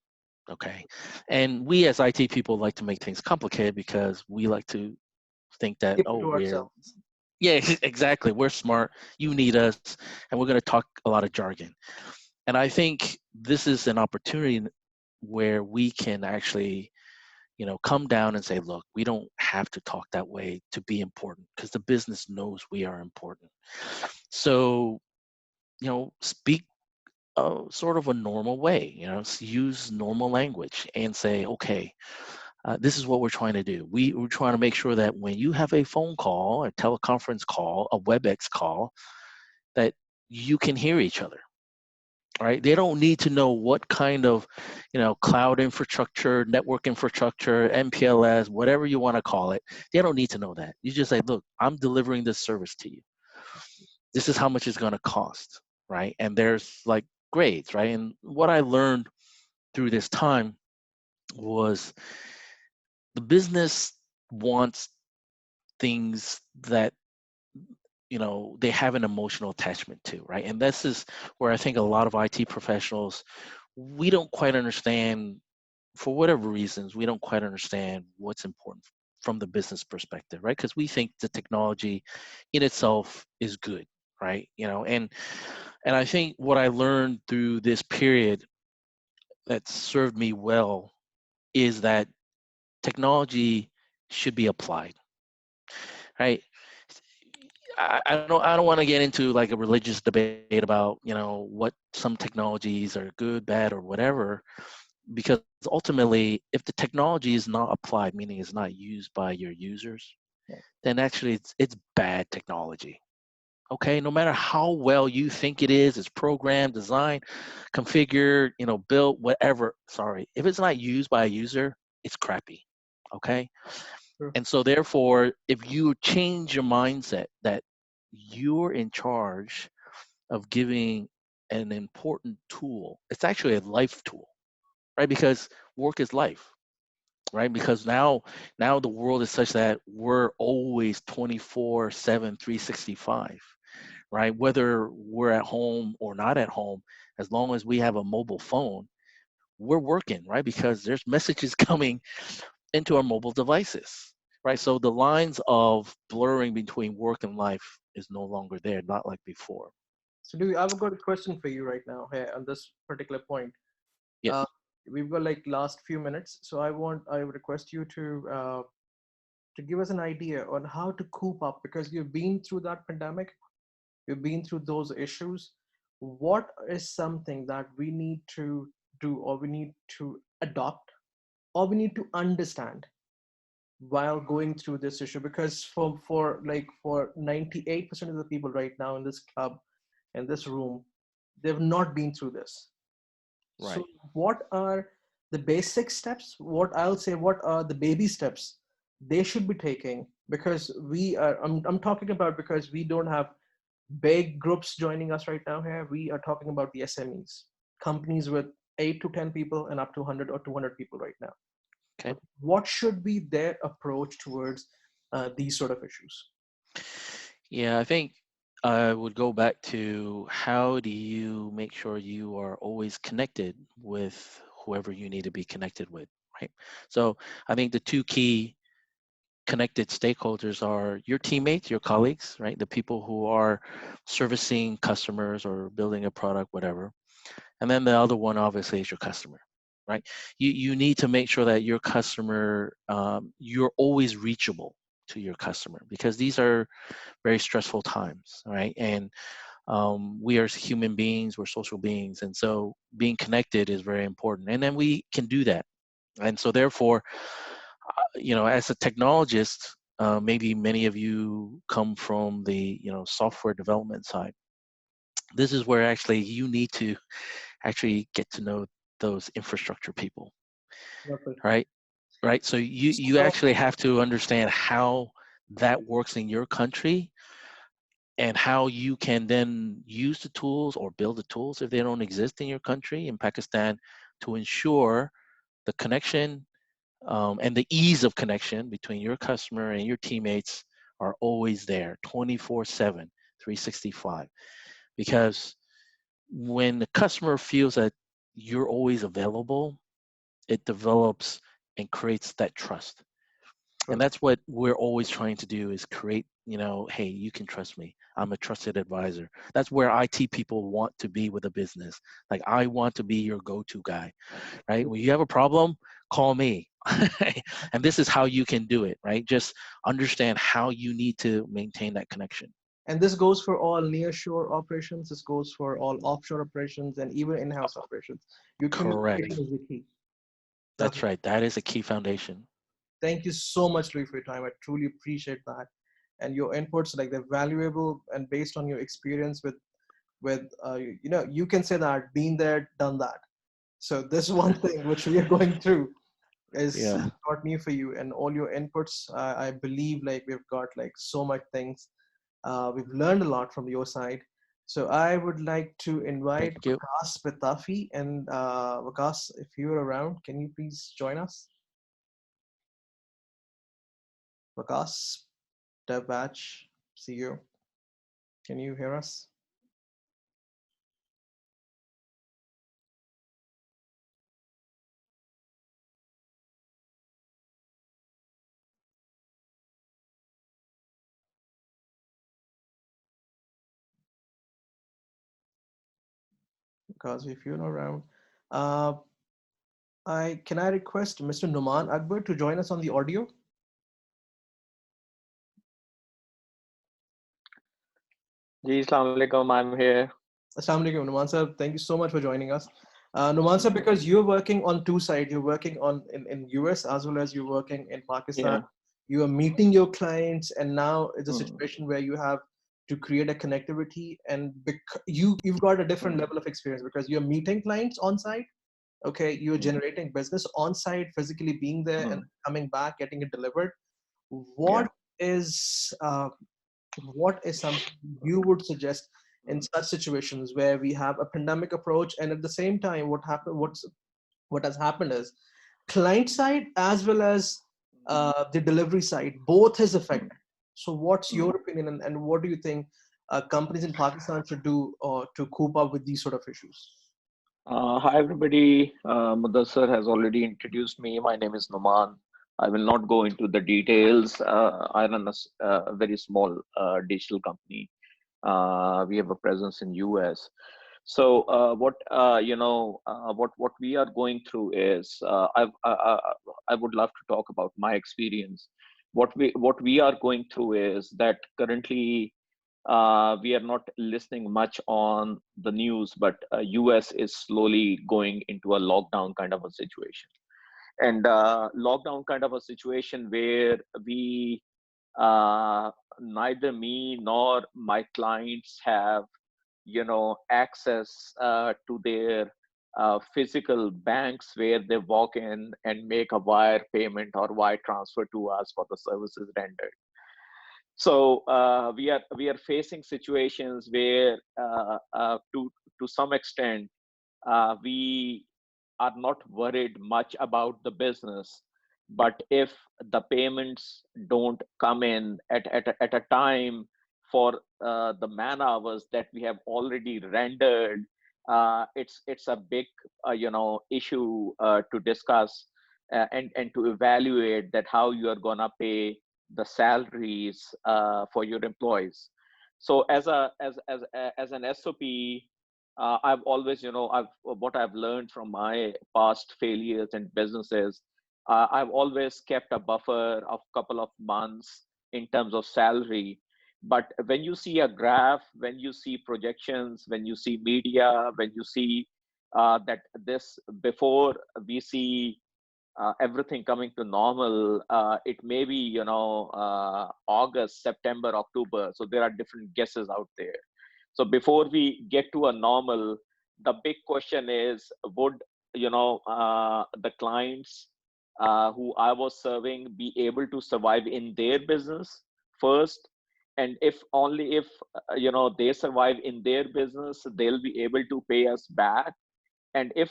okay? And we as IT people like to make things complicated because we like to think that, Keep it oh, to ourselves. yeah, exactly. We're smart. You need us, and we're going to talk a lot of jargon. And I think this is an opportunity where we can actually, come down and say, look, we don't have to talk that way to be important because the business knows we are important. So, speak sort of a normal way, use normal language and say, okay, this is what we're trying to do. We're trying to make sure that when you have a phone call, a teleconference call, a WebEx call, that you can hear each other. Right? They don't need to know what kind of, cloud infrastructure, network infrastructure, MPLS, whatever you want to call it. They don't need to know that. You just say, look, I'm delivering this service to you. This is how much it's going to cost, right? And there's like grades, right? And what I learned through this time was the business wants things that they have an emotional attachment to, right? And this is where I think a lot of IT professionals, we don't quite understand, for whatever reasons, we don't quite understand what's important from the business perspective, right? Because we think the technology in itself is good, right? And I think what I learned through this period that served me well is that technology should be applied, right? I don't want to get into like a religious debate about what some technologies are good, bad, or whatever, because ultimately, if the technology is not applied, meaning it's not used by your users, then actually it's bad technology. Okay, no matter how well you think it is, it's programmed, designed, configured, built, whatever. Sorry, if it's not used by a user, it's crappy. Okay. Sure. And so therefore, if you change your mindset that you're in charge of giving an important tool, it's actually a life tool, right? Because work is life, right? Because now the world is such that we're always 24/7, 365, right? Whether we're at home or not at home, as long as we have a mobile phone, we're working, right? Because there's messages coming into our mobile devices, right? So the lines of blurring between work and life is no longer there, not like before. So I've got a question for you right now here on this particular point. Yes. Uh, we've got like last few minutes, so I would request you to give us an idea on how to cope up, because you've been through that pandemic, you've been through those issues. What is something that we need to do, or we need to adopt, or we need to understand while going through this issue? Because for 98% of the people right now in this club, in this room, they've not been through this. So Right. what are the basic steps? What are the baby steps they should be taking? Because I'm talking about, because we don't have big groups joining us right now here. We are talking about the SMEs, companies with 8 to 10 people and up to 100 or 200 people right now. Okay. What should be their approach towards these sort of issues? Yeah, I think I would go back to how do you make sure you are always connected with whoever you need to be connected with, right? So I think the two key connected stakeholders are your teammates, your colleagues, right? The people who are servicing customers or building a product, whatever. And then the other one, obviously, is your customer, right? You need to make sure that your customer, you're always reachable to your customer, because these are very stressful times, right? And we are human beings, we're social beings. And so being connected is very important. And then we can do that. And so therefore, as a technologist, maybe many of you come from the, software development side. This is where actually you need to actually get to know those infrastructure people, Okay. right? Right. So you So, actually have to understand how that works in your country, and how you can then use the tools or build the tools if they don't exist in your country, in Pakistan, to ensure the connection and the ease of connection between your customer and your teammates are always there 24/7, 365. Because when the customer feels that you're always available, it develops and creates that trust. And sure. that's what we're always trying to do, is create, hey, you can trust me. I'm a trusted advisor. That's where IT people want to be with a business. Like, I want to be your go-to guy, right? When you have a problem, call me. And this is how you can do it, right? Just understand how you need to maintain that connection. And this goes for all nearshore operations. This goes for all offshore operations and even in-house operations. Your Correct. communication is the key. That's right. That is a key foundation. Thank you so much, Louis, for your time. I truly appreciate that. And your inputs, like they're valuable and based on your experience with you can say that, been there, done that. So this one thing which we are going through is Yeah. not new for you, and all your inputs, I believe like we've got like so much things. We've learned a lot from your side. So I would like to invite Thank you. Vikas Pitafi, and Vikas, if you're around, can you please join us? Vikas, Dev Batch, CEO, can you hear us? Because if you're not around, uh, I request Mr. Numan Akbar to join us on the audio. Ji, Assalamu alaikum, I'm here. Assalamu alaikum, Numan sir. Thank you so much for joining us. Numan sir, because you're working on two sides, you're working on in US as well as you're working in Pakistan. Yeah. You are meeting your clients, and now it's a Mm. situation where you have to create a connectivity, and you've got a different level of experience because you're meeting clients on site. Okay, you're generating business on site, physically being there and coming back, getting it delivered. What is something you would suggest in such situations where we have a pandemic approach, and at the same time what has happened is client side as well as the delivery side both is affected. So what's your opinion, and what do you think companies in Pakistan should do to cope up with these sort of issues? Hi, everybody. Mudassar has already introduced me. My name is Noman. I will not go into the details. I run a very small digital company. We have a presence in US. So what we are going through is I would love to talk about my experience. What we are going through is that currently we are not listening much on the news, but US is slowly going into a lockdown kind of a situation, and lockdown kind of a situation where we neither me nor my clients have access to their physical banks where they walk in and make a wire payment or wire transfer to us for the services rendered. So we are facing situations where to some extent we are not worried much about the business, but if the payments don't come in at a time for the man hours that we have already rendered, it's a big issue to discuss and to evaluate that how you are gonna pay the salaries for your employees. So as an SOP, I've always, I've what I've learned from my past failures and businesses. I've always kept a buffer of couple of months in terms of salary. But when you see a graph, when you see projections, when you see media, when you see that this before we see everything coming to normal, it may be August, September, October. So there are different guesses out there. So before we get to a normal, the big question is, would the clients who I was serving be able to survive in their business first? And if only if they survive in their business, they'll be able to pay us back. And if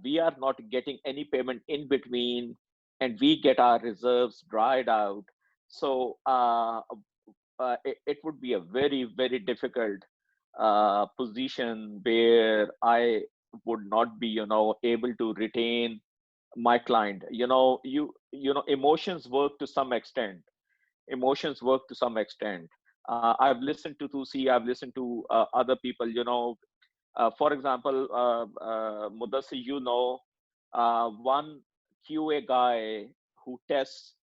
we are not getting any payment in between, and we get our reserves dried out, so it would be a very, very difficult position where I would not be able to retain my client. Emotions work to some extent. Emotions work to some extent. I've listened to Toosy, I've listened to other people, for example, Mudassir, one QA guy who tests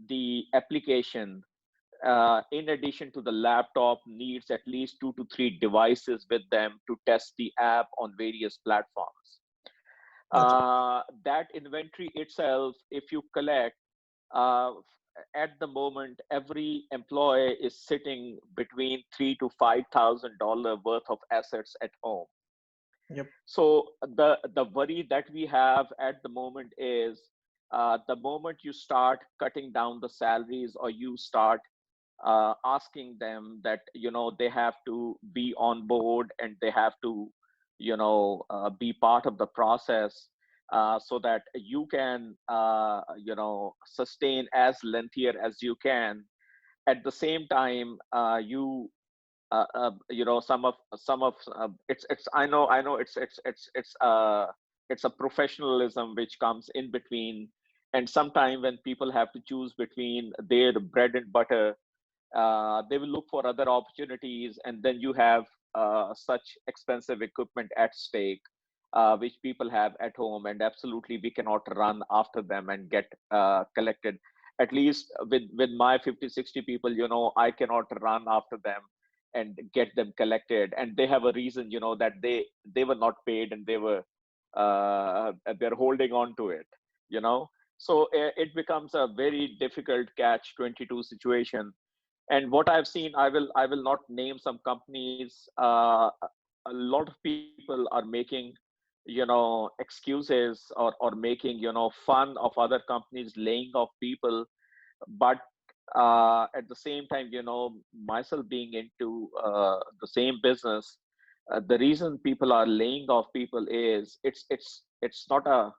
the application, in addition to the laptop, needs at least 2 to 3 devices with them to test the app on various platforms. That inventory itself, if you collect, uh, at the moment, every employee is sitting between $3,000 to $5,000 worth of assets at home. Yep. So the worry that we have at the moment is, the moment you start cutting down the salaries, or you start asking them that they have to be on board and they have to be part of the process, so that you can sustain as lengthier as you can. At the same time, some of it's I know it's a professionalism which comes in between, and sometime when people have to choose between their bread and butter, they will look for other opportunities, and then you have such expensive equipment at stake, which people have at home, and absolutely we cannot run after them and get collected. At least with my 50-60 people, I cannot run after them and get them collected, and they have a reason, that they were not paid, and they're holding on to it, so it becomes a very difficult catch 22 situation. And what I've seen, I will not name some companies. A lot of people are making excuses, or making fun of other companies laying off people. But at the same time, myself being into the same business, the reason people are laying off people is it's not a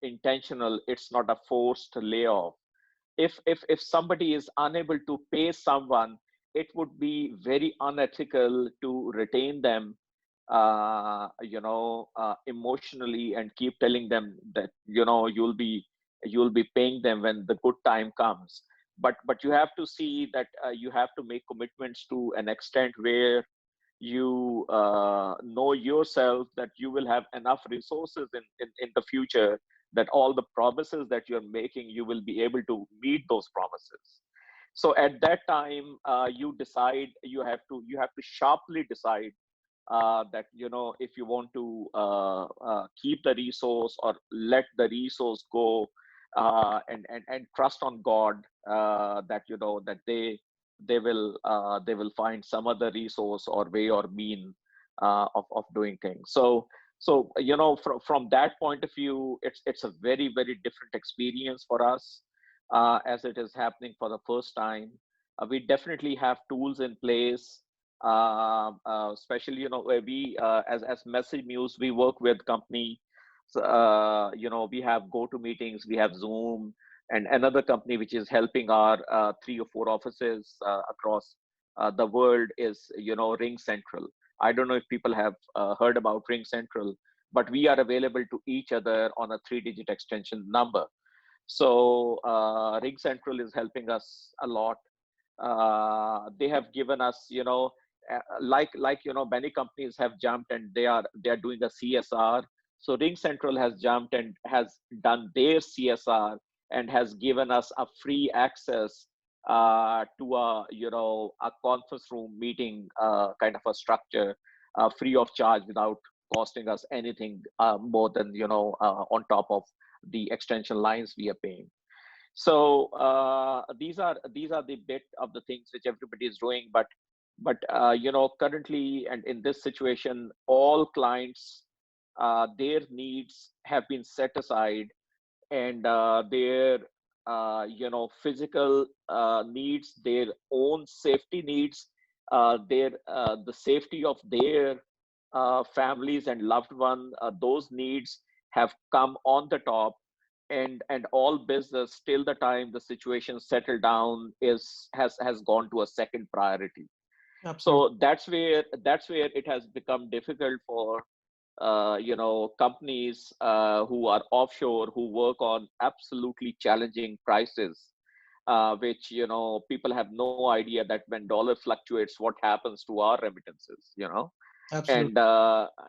intentional, it's not a forced layoff. If somebody is unable to pay someone, it would be very unethical to retain them emotionally, and keep telling them that you'll be paying them when the good time comes. But you have to see that you have to make commitments to an extent where you know yourself that you will have enough resources in the future, that all the promises that you're making, you will be able to meet those promises. So at that time, you have to sharply decide that if you want to keep the resource or let the resource go, and trust on God, that that they will find some other resource or way or mean of doing things. So from that point of view, it's a very, very different experience for us, as it is happening for the first time. We definitely have tools in place, especially where we as Message Muse, we work with company. We have go-to meetings, we have Zoom, and another company which is helping our 3 or 4 offices across the world is Ring Central. I don't know if people have heard about Ring Central, but we are available to each other on a 3-digit extension number. So Ring Central is helping us a lot. They have given us, like many companies have jumped, and they are doing a CSR. So Ring Central has jumped and has done their CSR, and has given us a free access to a conference room meeting kind of a structure, free of charge, without costing us anything more than on top of the extension lines we are paying. So these are the bit of the things which everybody is doing. But currently, and in this situation, all clients, their needs have been set aside, and their physical needs, their own safety needs, the safety of their families and loved one, those needs have come on the top. And all business, till the time the situation settled down, has gone to a second priority. Absolutely. So that's where it has become difficult for companies who are offshore, who work on absolutely challenging prices. which, you know, people have no idea that when dollar fluctuates, what happens to our remittances, you know. Absolutely.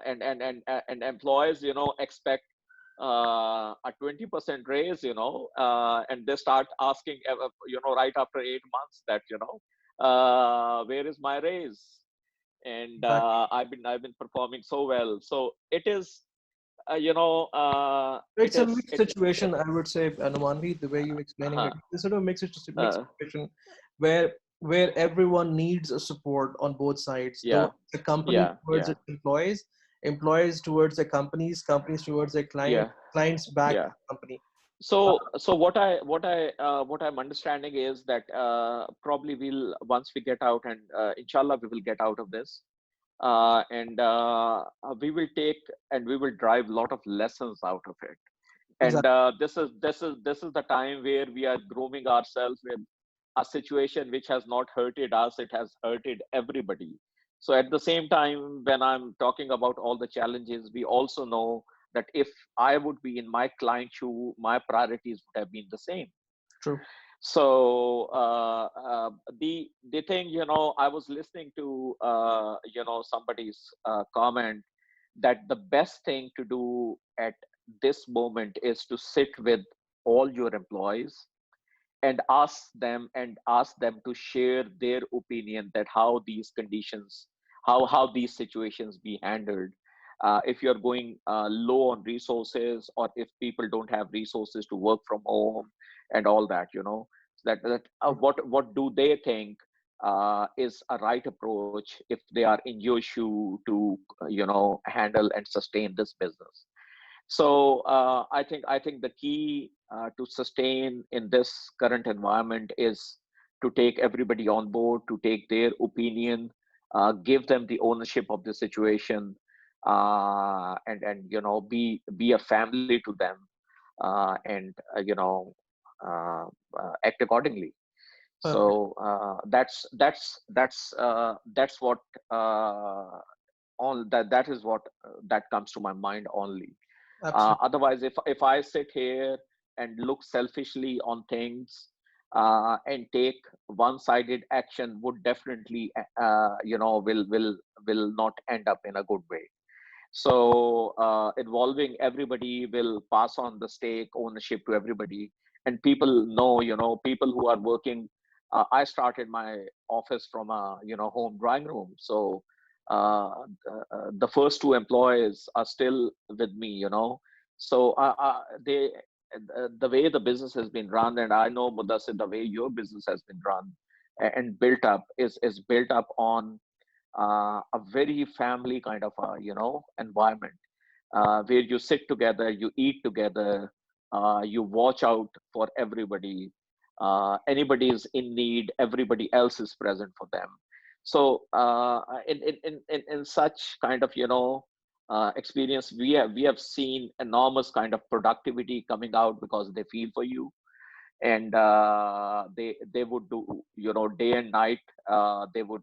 And employers, you know, expect a 20% raise, you know, and they start asking, you know, right after 8 months that, you know, where is my raise? And Exactly. I've been performing so well. So it is, you know, It's a mixed situation, I would say, Anumanvi, the way you're explaining uh, it. It's sort of a mixed uh, situation where everyone needs a support on both sides. yeah, The company yeah, towards yeah, its employees, employees towards the companies, companies towards their client, yeah, clients back to yeah. the company. Uh, So what I'm understanding is that probably we'll, once we get out, and inshallah we will get out of this, and we will take and we will drive a lot of lessons out of it. And exactly. this is the time where we are grooming ourselves with a situation which has not hurted us, it has hurted everybody. So at the same time, when I'm talking about all the challenges, we also know that if I would be in my client shoe, my priorities would have been the same. True. So the thing, you know, I was listening to you know, somebody's comment that the best thing to do at this moment is to sit with all your employees and ask them to share their opinion that how these conditions, how these situations be handled, if you're going low on resources, or if people don't have resources to work from home and all that, you know, True. what do they think is a right approach if they are in your shoe to you know, handle and sustain this business. So I think the key to sustain in this current environment is to take everybody on board, to take their opinion, give them the ownership of the situation, and you know, be a family to them, and you know, uh, act accordingly. Perfect. So that's what all that is what that comes to my mind only. Absolutely. Otherwise, if I sit here and look selfishly on things, and take one-sided action, would definitely you know, will not end up in a good way. So involving everybody will pass on the stake ownership to everybody, and people know, you know, people who are working. I started my office from a, you know, home drawing room, so the first two employees are still with me, you know. So they the way the business has been run, and I know, Mudassir, the way your business has been run and built up is built up on a very family kind of a, you know, environment, where you sit together, you eat together, you watch out for everybody. Anybody is in need, everybody else is present for them. So in such kind of, you know, experience, we have seen enormous kind of productivity coming out because they feel for you, and they would do, you know, day and night. They would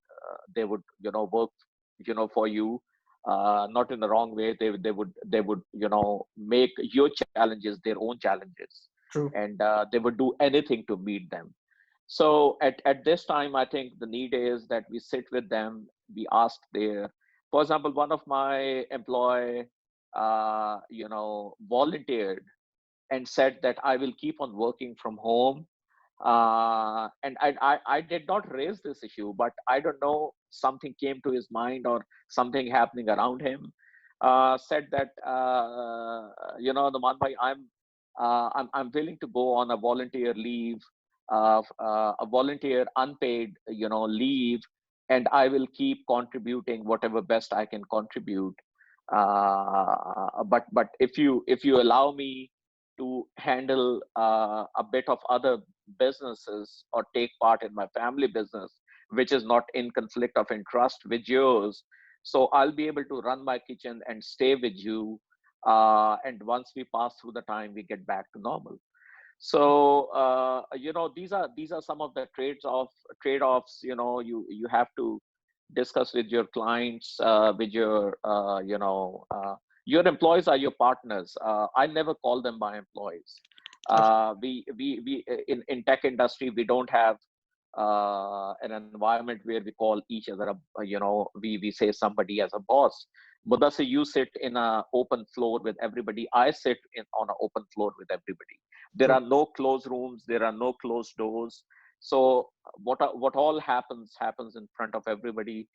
you know, work, you know, for you, not in the wrong way. They would you know, make your challenges their own challenges, True. and they would do anything to meet them. So at this time, I think the need is that we sit with them, we ask their, for example, one of my employee you know, volunteered and said that I will keep on working from home. And I did not raise this issue, but I don't know, something came to his mind or something happening around him. Said that, you know, the Manbhai, I'm willing to go on a volunteer leave, a volunteer unpaid, you know, leave, and I will keep contributing whatever best I can contribute. But if you allow me to handle a bit of other businesses or take part in my family business, which is not in conflict of interest with yours, so I'll be able to run my kitchen and stay with you. And once we pass through the time, we get back to normal. So you know, these are some of the trade-offs, you know, you have to discuss with your clients, with your your employees are your partners. I never call them my employees. We in tech industry, we don't have an environment where we call each other we say somebody as a boss. Mudassir, you sit in an open floor with everybody. I sit on an open floor with everybody. There True. are no closed rooms. There are no closed doors. So what all happens in front of everybody.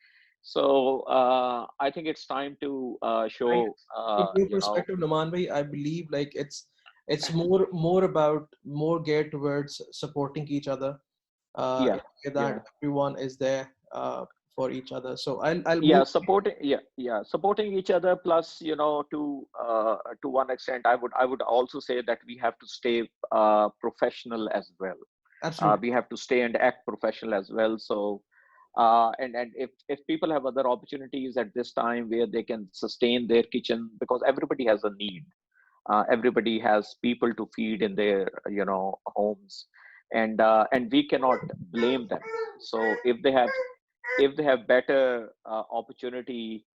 So I think it's time to show From your perspective, Numan bhai, I believe like it's more about more geared towards supporting each other. yeah, In that yeah. everyone is there for each other. So I'll Yeah, move. supporting each other, plus to one extent, I would also say that we have to stay professional as well. Absolutely. We have to stay and act professional as well. So and if people have other opportunities at this time where they can sustain their kitchen, because everybody has a need, everybody has people to feed in their homes, and we cannot blame them. So if they have better opportunity,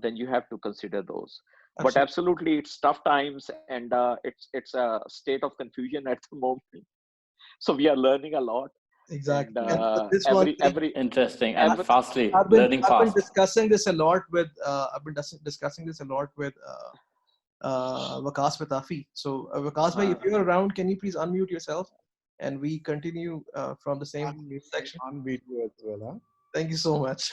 then you have to consider those. But Absolutely. absolutely, it's tough times, and it's a state of confusion at the moment. So we are learning a lot, and Exactly. And this one thing, Interesting and every fastly, learning I've been fast. discussing this a lot with discussing this a lot with Vikas Patafi. So Vikas bhai, if you're around, can you please unmute yourself and we continue from the same section? On video as well, huh? Thank you so much.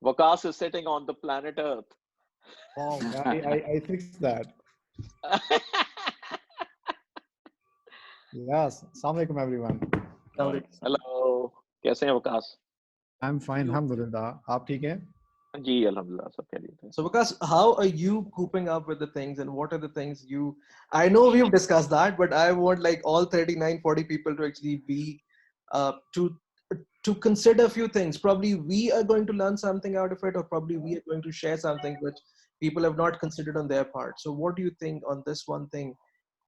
Vakas is sitting on the planet Earth. Wow, I fixed that. Yes, Assalamu alaikum everyone. Hello, कैसे हैं Waqas? I'm fine, alhamdulillah. आप ठीक हैं? जी अल्हम्दुलिल्लाह, सब खैरियत है. So Vikas, how are you coping up with the things, and what are the things I know we've discussed that, but I want like all 39, 40 people to actually be to consider a few things. Probably we are going to learn something out of it, or probably we are going to share something which people have not considered on their part. So what do you think on this one thing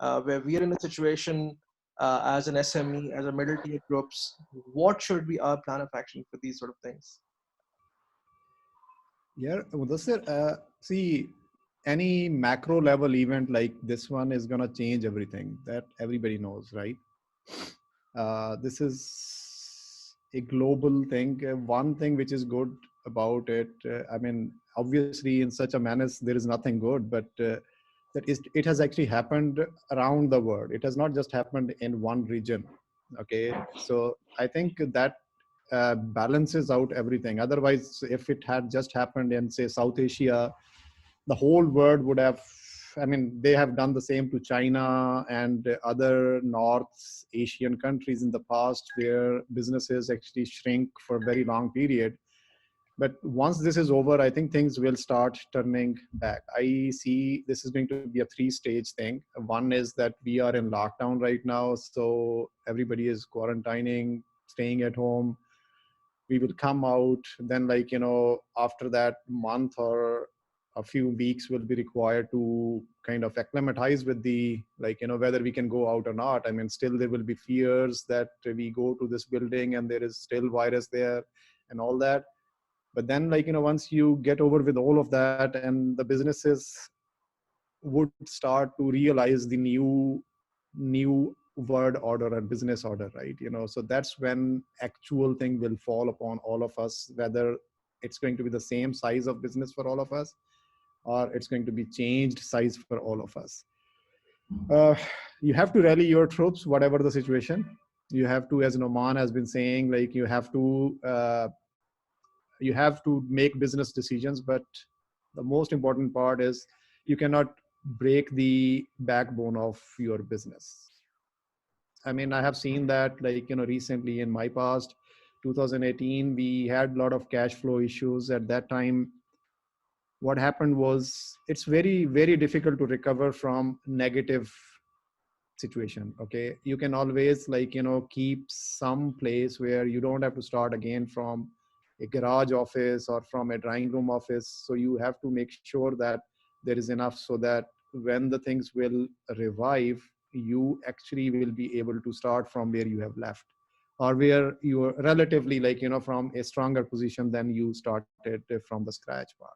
where we are in a situation as an SME, as a middle tier groups, what should be our plan of action for these sort of things? Yeah, Mudassir, see, any macro level event like this one is going to change everything. That everybody knows, right? This is a global thing. One thing which is good about it, I mean, obviously in such a manner, there is nothing good, but it has actually happened around the world. It has not just happened in one region. Okay, so I think that balances out everything. Otherwise, if it had just happened in, say, South Asia, the whole world would have, I mean, they have done the same to China and other North Asian countries in the past, where businesses actually shrink for a very long period. But once this is over, I think things will start turning back. I see this is going to be a 3-stage thing. One is that we are in lockdown right now, so everybody is quarantining, staying at home. We will come out, then after that month or a few weeks will be required to kind of acclimatize with the, whether we can go out or not. I mean, still there will be fears that we go to this building and there is still virus there and all that. But then once you get over with all of that, and the businesses would start to realize the new word order and business order, right? So that's when actual thing will fall upon all of us, whether it's going to be the same size of business for all of us, or it's going to be changed size for all of us. You have to rally your troops, whatever the situation. You have to, as Noman has been saying, you have to make business decisions, but the most important part is you cannot break the backbone of your business. I mean, I have seen that recently in my past, 2018, we had a lot of cash flow issues at that time. What happened was, it's very, very difficult to recover from negative situation. Okay, you can always keep some place where you don't have to start again from a garage office or from a drawing room office. So you have to make sure that there is enough, so that when the things will revive, you actually will be able to start from where you have left, or where you are relatively from a stronger position than you started from the scratch part.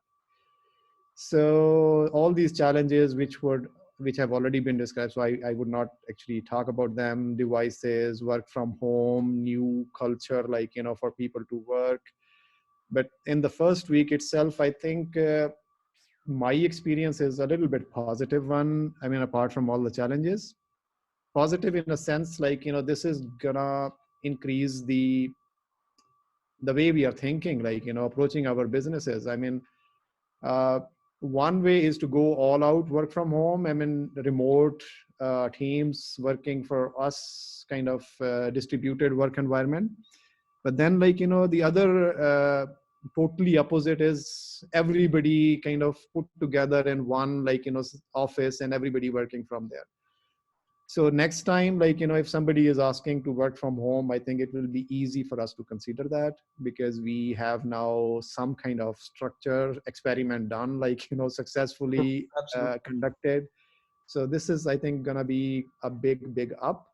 So all these challenges which would which have already been described. So I would not actually talk about them. Devices, work from home, new culture, like, for people to work. But in the first week itself, I think my experience is a little bit positive one. I mean, apart from all the challenges, positive in a sense, like, this is gonna increase the way we are thinking, like, approaching our businesses. I mean, uh, one way is to go all out work from home. I mean, remote teams working for us, kind of distributed work environment. But then, like, the other totally opposite is everybody kind of put together in one, like, office, and everybody working from there. So next time, like, if somebody is asking to work from home, I think it will be easy for us to consider that, because we have now some kind of structure experiment done, like, successfully Absolutely. conducted. So this is, I think, gonna be a big up.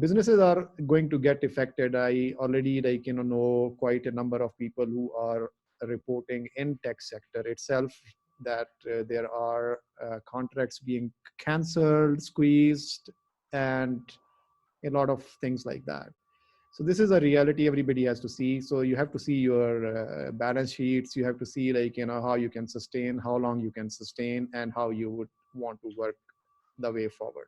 Businesses are going to get affected. I already, like, know quite a number of people who are reporting in tech sector itself that there are contracts being canceled, squeezed, and a lot of things like that. So this is a reality everybody has to see. So you have to see your balance sheets. You have to see, like, how you can sustain, how long you can sustain, and how you would want to work the way forward.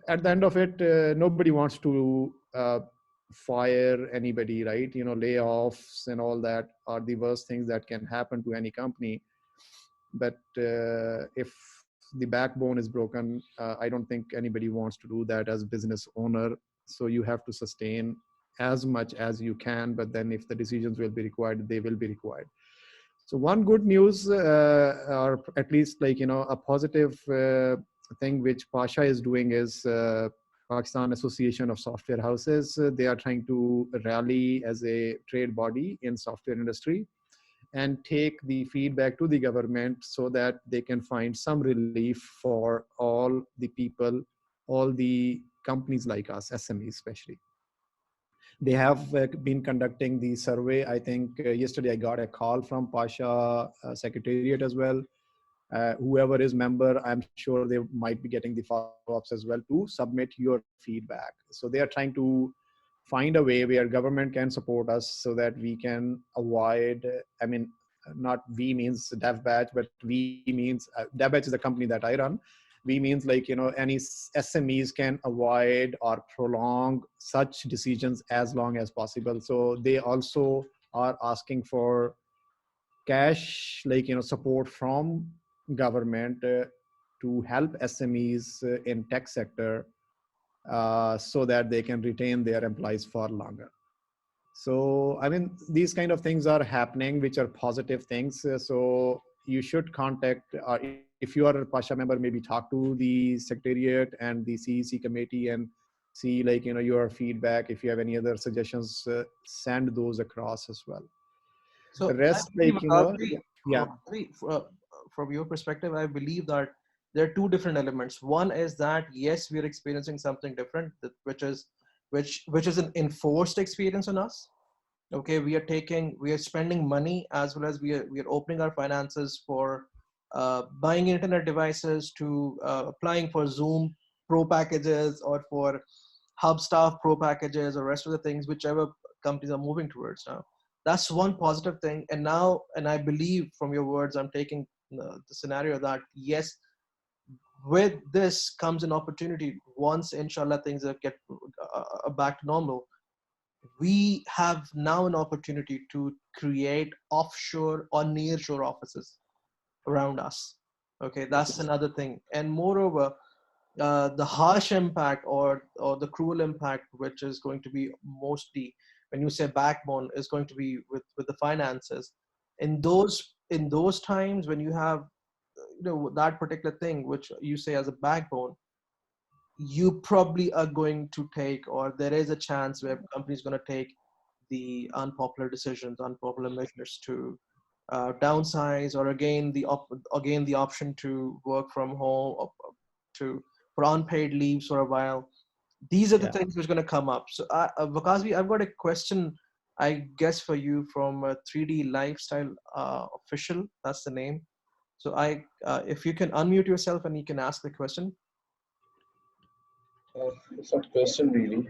At the end of it, nobody wants to fire anybody, right? Layoffs and all that are the worst things that can happen to any company. But if the backbone is broken, I don't think anybody wants to do that as business owner. So you have to sustain as much as you can, but then if the decisions will be required, they will be required. So one good news, or at least, like, a positive thing which Pasha is doing is Pakistan Association of Software Houses. They are trying to rally as a trade body in software industry and take the feedback to the government so that they can find some relief for all the people, all the companies like us, SMEs especially. They have been conducting the survey. I think yesterday I got a call from Pasha Secretariat as well. Whoever is member, I'm sure they might be getting the follow-ups as well to submit your feedback. So they are trying to find a way where government can support us so that we can avoid, I mean, not we means DevBatch, but we means DevBatch is the company that I run. We means, like, any SMEs can avoid or prolong such decisions as long as possible. So they also are asking for cash, like, support from government to help SMEs in tech sector so that they can retain their employees for longer. So, I mean, these kind of things are happening, which are positive things. So you should contact, if you are a Pasha member, maybe talk to the secretariat and the CEC committee and see, like, your feedback. If you have any other suggestions, send those across as well. The So I rest, believe, like, yeah. From your perspective, I believe that there are two different elements. One is that yes, we are experiencing something different, which is an enforced experience on us. Okay, we are spending money, as well as we are opening our finances for buying internet devices, to applying for Zoom Pro packages, or for Hubstaff Pro packages, or rest of the things whichever companies are moving towards now. That's one positive thing. And now, and I believe from your words, I'm taking the scenario that yes, with this comes an opportunity. Once inshallah things get back to normal, we have now an opportunity to create offshore or nearshore offices around us. Okay, that's another thing. And moreover, the harsh impact, or the cruel impact, which is going to be mostly, when you say backbone, is going to be with the finances. In those times when you have that particular thing which you say as a backbone, you probably are going to take, or there is a chance where companies going to take the unpopular decisions, unpopular measures to downsize, or again the option to work from home, or to for unpaid leaves for a while. These are the Yeah. things which are going to come up. So, Vakazi, I've got a question, I guess, for you from 3D Lifestyle Official. That's the name. So if you can unmute yourself and you can ask the question. It's not a question really.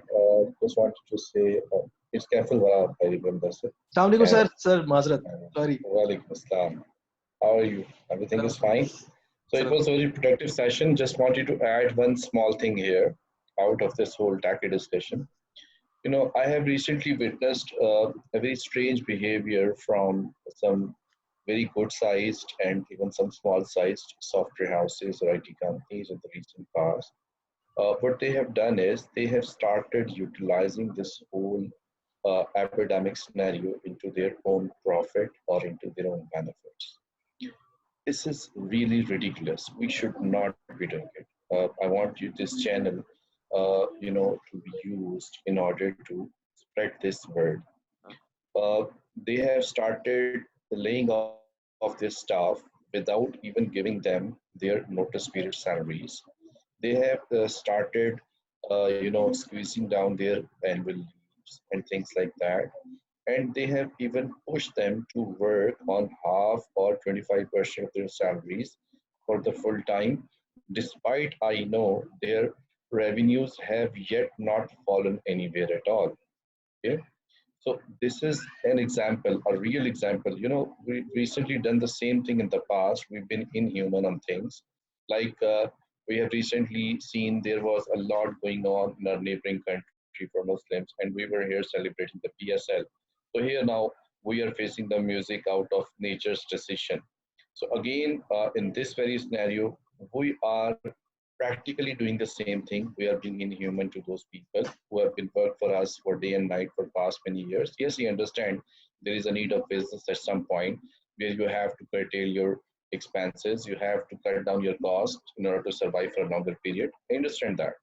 Just wanted to say, it's careful what I remember, sir. Assalamu alaikum, And, sir, Mazrat. Sorry. Walaikum assalam. How are you? Everything is fine. So it was a very productive session. Just wanted to add one small thing here out of this whole TACI discussion. You know, I have recently witnessed a very strange behavior from some very good sized and even some small sized software houses or IT companies in the recent past. What they have done is they have started utilizing this whole epidemic scenario into their own profit or into their own benefits. This is really ridiculous. We should not be doing it. I want you this channel, to be used in order to spread this word. They have started laying off their staff without even giving them their notice period salaries. They have started, squeezing down their annual leaves and things like that. And they have even pushed them to work on half or 25% of their salaries for the full time, despite I know their revenues have yet not fallen anywhere at all. Okay? So this is an example, a real example. You know, we recently done the same thing in the past. We've been inhuman on things. Like we have recently seen there was a lot going on in our neighboring country for Muslims, and we were here celebrating the PSL. So here now we are facing the music out of nature's decision. So again, in this very scenario, we are practically doing the same thing. We are being inhuman to those people who have been worked for us for day and night for past many years. Yes, we understand there is a need of business at some point where you have to curtail your expenses, you have to cut down your costs in order to survive for a longer period. I understand that.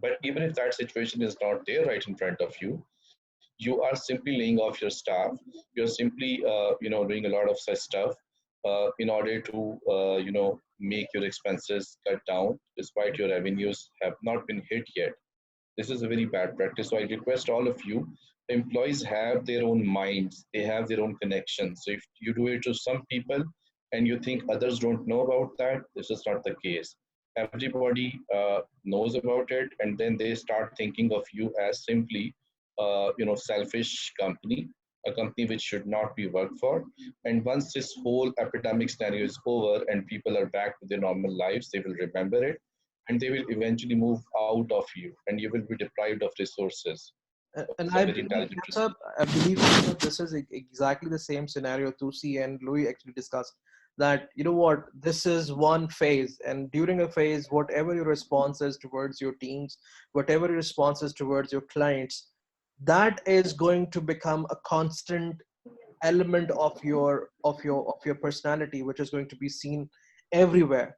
But even if that situation is not there right in front of you, you are simply laying off your staff. You're simply, doing a lot of such stuff in order to, make your expenses cut down despite your revenues have not been hit yet. This is a very bad practice. So I request all of you, employees have their own minds, they have their own connections. So if you do it to some people and you think others don't know about that, this is not the case. Everybody knows about it, and then they start thinking of you as simply, selfish company, a company which should not be worked for. And once this whole epidemic scenario is over and people are back to their normal lives, they will remember it and they will eventually move out of you and you will be deprived of resources. And I believe, I believe this is exactly the same scenario Toosy and Louis actually discussed. That, you know what, this is one phase, and during a phase, whatever your response is towards your teams, whatever your response is towards your clients, that is going to become a constant element of your personality, which is going to be seen everywhere,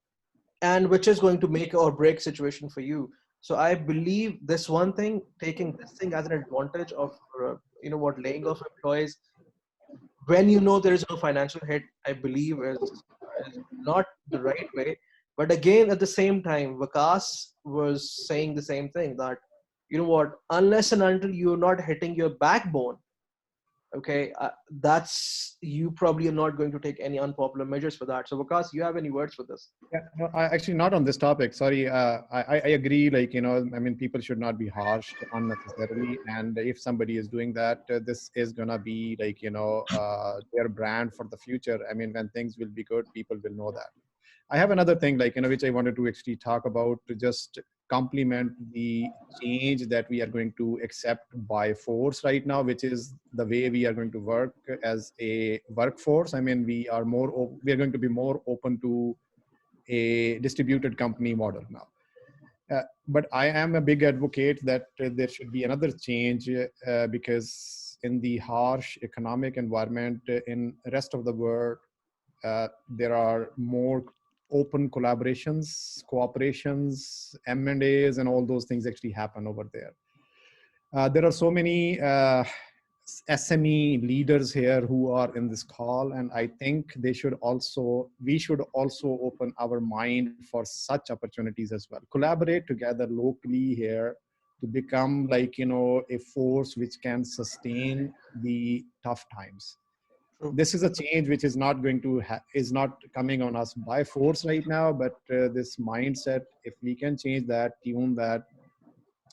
and which is going to make or break situation for you. So I believe this one thing, taking this thing as an advantage of laying off employees when you know there is no financial hit, I believe is not the right way. But again, at the same time, Vikas was saying the same thing, that you know what, unless and until you're not hitting your backbone, okay, that's, you probably are not going to take any unpopular measures for that. So Vikas, you have any words for this? Yeah, no, actually not on this topic. Sorry, I agree. Like, I mean, people should not be harsh unnecessarily. And if somebody is doing that, this is gonna be like, their brand for the future. I mean, when things will be good, people will know that. I have another thing, like, which I wanted to actually talk about to just complement the change that we are going to accept by force right now, which is the way we are going to work as a workforce. I mean, we are going to be more open to a distributed company model now. But I am a big advocate that there should be another change because in the harsh economic environment in the rest of the world, there are more open collaborations, cooperations, M&As, and all those things actually happen over there. There are so many SME leaders here who are in this call, and I think we should also open our mind for such opportunities as well. Collaborate together locally here to become like, a force which can sustain the tough times. this is a change which is not going to is not coming on us by force right now, but this mindset, if we can change that, tune that,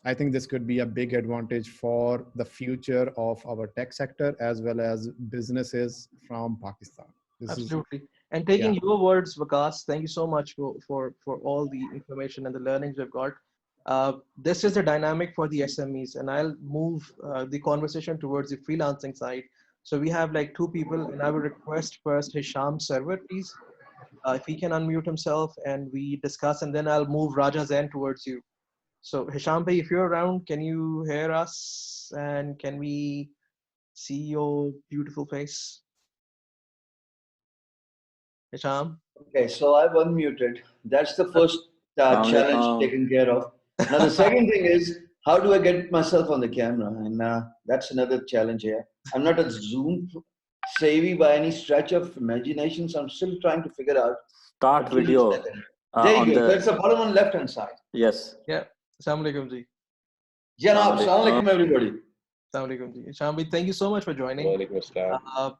I think this could be a big advantage for the future of our tech sector as well as businesses from Pakistan. This is, Absolutely. And taking yeah. your words, Vikas, thank you so much for all the information and the learnings we've got. This is the dynamic for the SMEs, and I'll move the conversation towards the freelancing side. So we have like two people, and I would request first Hisham Server, please, if he can unmute himself and we discuss, and then I'll move Raja Zain towards you. So Hisham bhai, if you're around, can you hear us? And can we see your beautiful face? Hisham? Okay, so I've unmuted. That's the first challenge taken care of. Now the second thing is, how do I get myself on the camera? And that's another challenge here. I'm not a Zoom savvy by any stretch of imagination, so I'm still trying to figure out. Start video. There you go. That's the bottom on the left-hand side. Yes. Yeah. Assalamu alaikum ji. Janab, assalamu alaikum everybody. Assalamu alaikum ji. Hisham bhai, thank you so much for joining.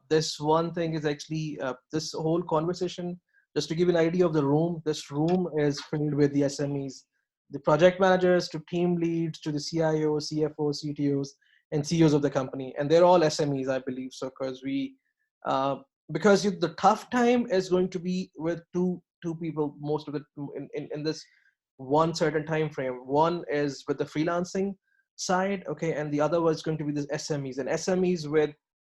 This one thing is actually, this whole conversation, just to give you an idea of the room, this room is filled with the SMEs, the project managers to team leads to the CIO, CFO, CTOs, and CEOs of the company. And they're all SMEs, I believe. So because the tough time is going to be with two people, most of it in this one certain time frame. One is with the freelancing side, okay, and the other was going to be the SMEs. And SMEs with,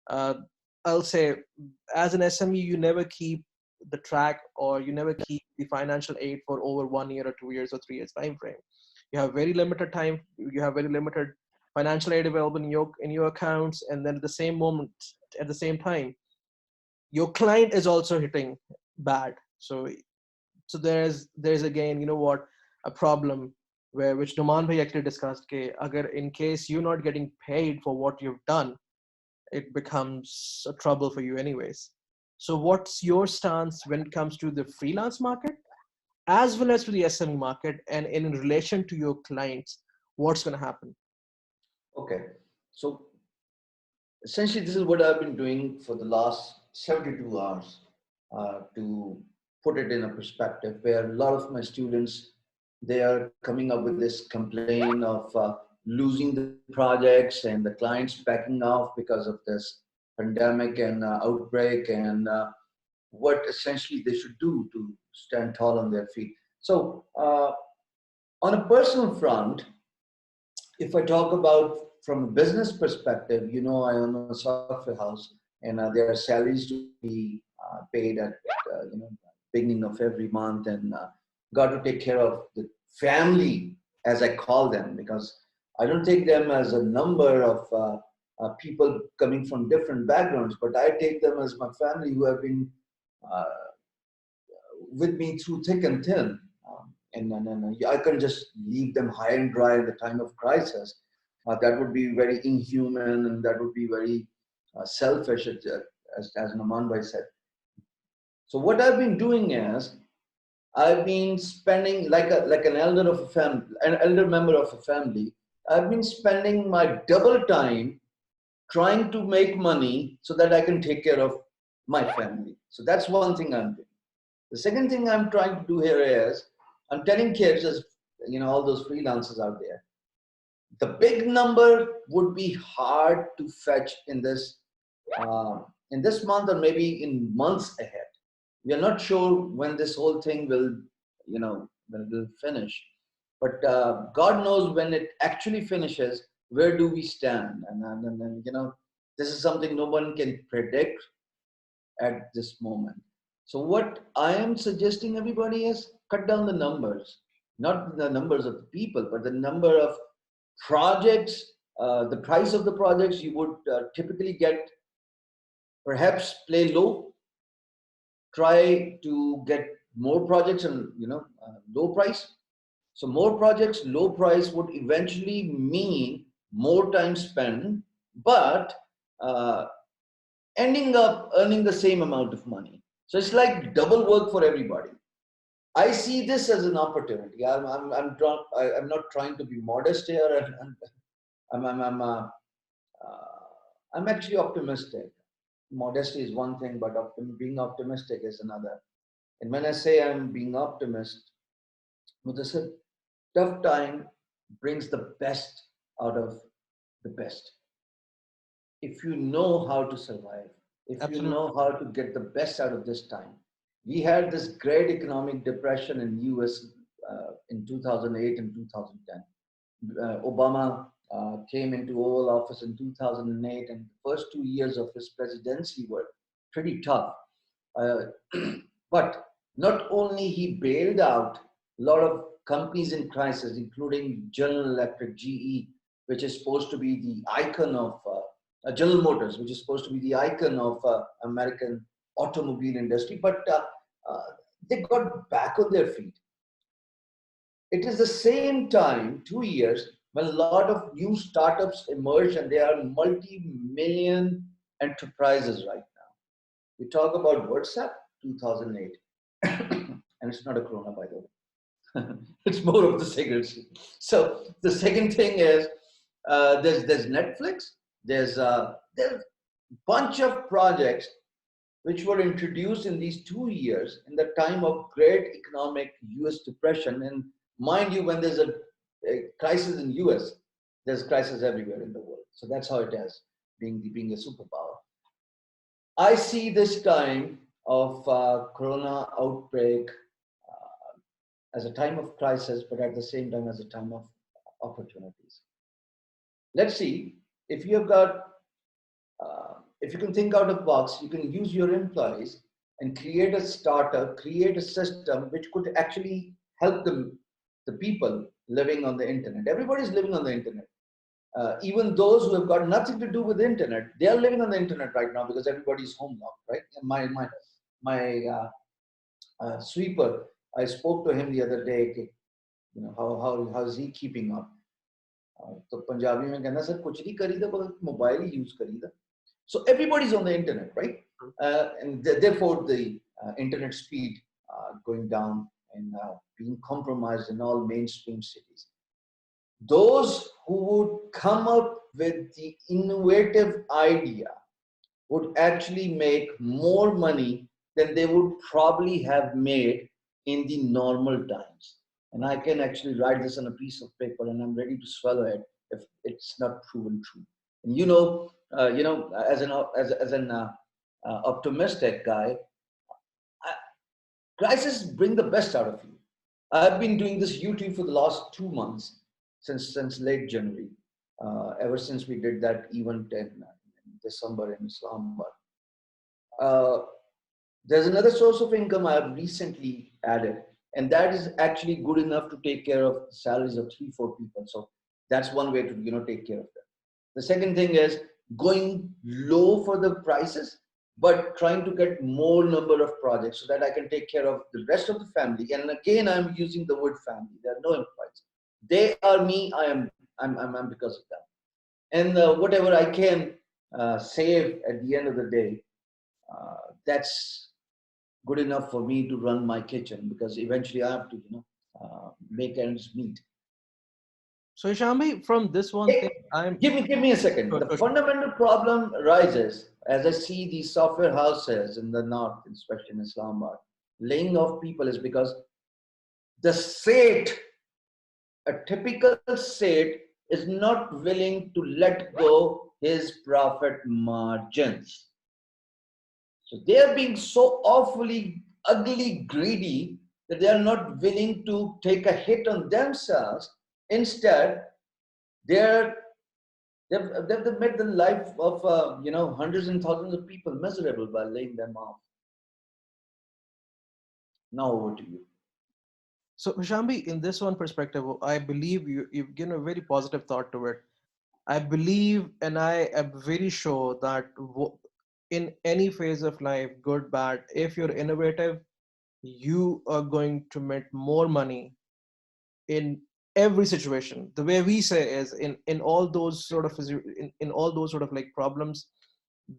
I'll say, as an SME, you never keep the track, or you never keep the financial aid for over 1 year or 2 years or 3 years time frame. You have very limited time. You have very limited financial aid available in your accounts, and then at the same moment, at the same time, your client is also hitting bad. So there's again, you know what, a problem which Numan bhai actually discussed. Agar in case you're not getting paid for what you've done, it becomes a trouble for you anyways. So what's your stance when it comes to the freelance market as well as to the SME market, and in relation to your clients, what's going to happen? Okay, so essentially this is what I've been doing for the last 72 hours to put it in a perspective, where a lot of my students, they are coming up with this complaint of losing the projects and the clients backing off because of this pandemic and outbreak, and what essentially they should do to stand tall on their feet. So on a personal front, if I talk about from a business perspective, you know, I own a software house, and there are salaries to be paid at beginning of every month, and got to take care of the family, as I call them, because I don't take them as a number of people coming from different backgrounds, but I take them as my family who have been with me through thick and thin. And I can just leave them high and dry in the time of crisis. That would be very inhuman, and that would be very selfish, as Naman Bhai said. So what I've been doing is, I've been spending like an elder of a family, an elder member of a family. I've been spending my double time trying to make money so that I can take care of my family. So that's one thing I'm doing. The second thing I'm trying to do here is, I'm telling kids, as you know, all those freelancers out there, the big number would be hard to fetch in this month, or maybe in months ahead. We are not sure when this whole thing will, when it will finish. But God knows when it actually finishes, where do we stand? And this is something no one can predict at this moment. So what I am suggesting everybody is, cut down the numbers, not the numbers of the people, but the number of projects, the price of the projects you would typically get. Perhaps play low, try to get more projects and low price. So more projects, low price would eventually mean more time spent, but ending up earning the same amount of money. So it's like double work for everybody. I see this as an opportunity. I'm not trying to be modest here. I'm actually optimistic. modesty is one thing, but being optimistic is another. And when I say I'm being optimist, with a tough time brings the best out of the best. If you know how to survive, if you Absolutely. know how to get the best out of this time. We had this great economic depression in US in 2008 and 2010. Obama came into Oval Office in 2008, and the first 2 years of his presidency were pretty tough. Uh, but not only he bailed out a lot of companies in crisis, including General Electric, GE, which is supposed to be the icon of General Motors, which is supposed to be the icon of American automobile industry, but they got back on their feet. It is the same time, 2 years, when a lot of new startups emerge and they are multi-million enterprises right now. We talk about WhatsApp, 2008, and it's not a corona, by the way. It's more of the cigarettes. So the second thing is there's Netflix. There's a bunch of projects which were introduced in these 2 years in the time of great economic US depression. And mind you, when there's a crisis in US, there's crisis everywhere in the world. So that's how it is, being a superpower. I see this time of corona outbreak as a time of crisis, but at the same time as a time of opportunities. Let's see, if you have got if you can think out of the box, you can use your employees and create a startup, create a system which could actually help them, the people living on the internet. Everybody's living on the internet. Even those who have got nothing to do with the internet, they are living on the internet right now because everybody's home locked, right? And my sweeper, I spoke to him the other day, you know, how is he keeping up? तो पंजाबी में कहना sir कुछ नहीं करीदा बस mobile ही use करीदा. So everybody's on the internet, right? And therefore the internet speed going down and being compromised in all mainstream cities. Those who would come up with the innovative idea would actually make more money than they would probably have made in the normal times. And I can actually write this on a piece of paper and I'm ready to swallow it if it's not proven true. And as an optimistic guy, crises bring the best out of you. I've been doing this YouTube for the last 2 months, since late January, ever since we did that event in December in Islamabad. There's another source of income I have recently added, and that is actually good enough to take care of the salaries of 3-4 people. So that's one way to take care of them. The second thing is going low for the prices, but trying to get more number of projects so that I can take care of the rest of the family. And again, I'm using the word family. There are no employees. They are me. I'm because of them. And whatever I can save at the end of the day, that's good enough for me to run my kitchen, because eventually I have to, make ends meet. So Ishambi, from this one thing, Give me a second. The fundamental problem arises as I see these software houses in the north, especially in Islamabad, laying off people, is because the Seth, a typical Seth, is not willing to let go his profit margins. So they are being so awfully ugly greedy that they are not willing to take a hit on themselves. Instead, they've made the life of hundreds and thousands of people miserable by laying them off. Now over to you. So Hishambi, in this one perspective, I believe you've given a very positive thought to it. I believe, and I am very sure that in any phase of life, good, bad, if you're innovative, you are going to make more money in every situation. The way we say is in all those sort of in all those sort of like problems,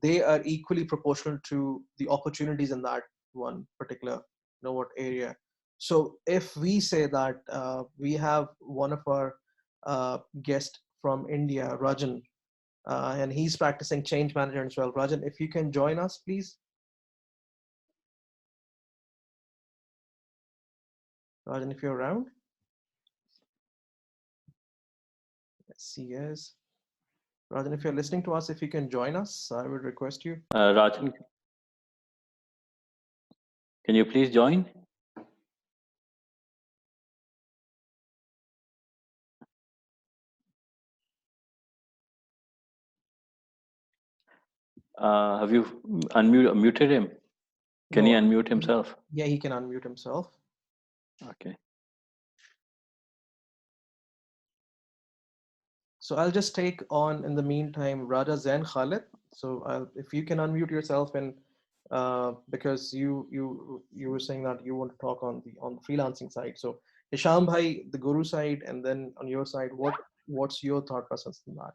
they are equally proportional to the opportunities in that one particular area. So if we say that we have one of our guests from India, Rajan, and he's practicing change management as well. Rajan, if you can join us, please. Rajan, if you're around. Yes, he is. Rajan, if you're listening to us, if you can join us, I would request you. Rajan, can you please join? Have you muted him? Can he unmute himself? Yeah, he can unmute himself. Okay. So I'll just take on in the meantime Raja Zain Khalid. So if you can unmute yourself, and because you were saying that you want to talk on the freelancing side. So Hisham bhai, the guru side, and then on your side, what's your thought process in that?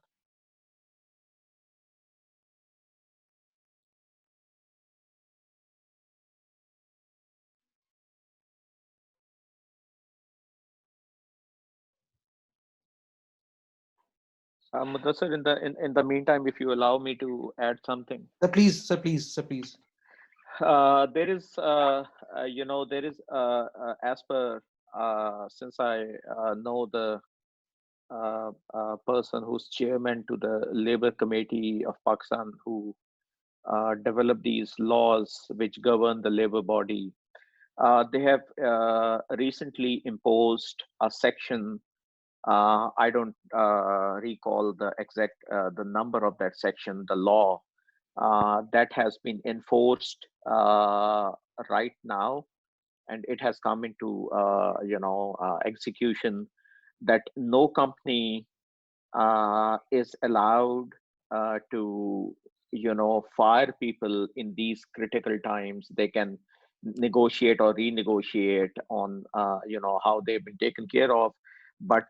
Mudassir, in the meantime, if you allow me to add something. Please, sir, please, sir, please. There is, there is, as per, since I know the person who's chairman to the Labour Committee of Pakistan, who developed these laws which govern the labor body. They have recently imposed a section. I don't recall the exact the number of that section, the law that has been enforced right now, and it has come into execution, that no company is allowed to fire people in these critical times. They can negotiate or renegotiate on how they've been taken care of, but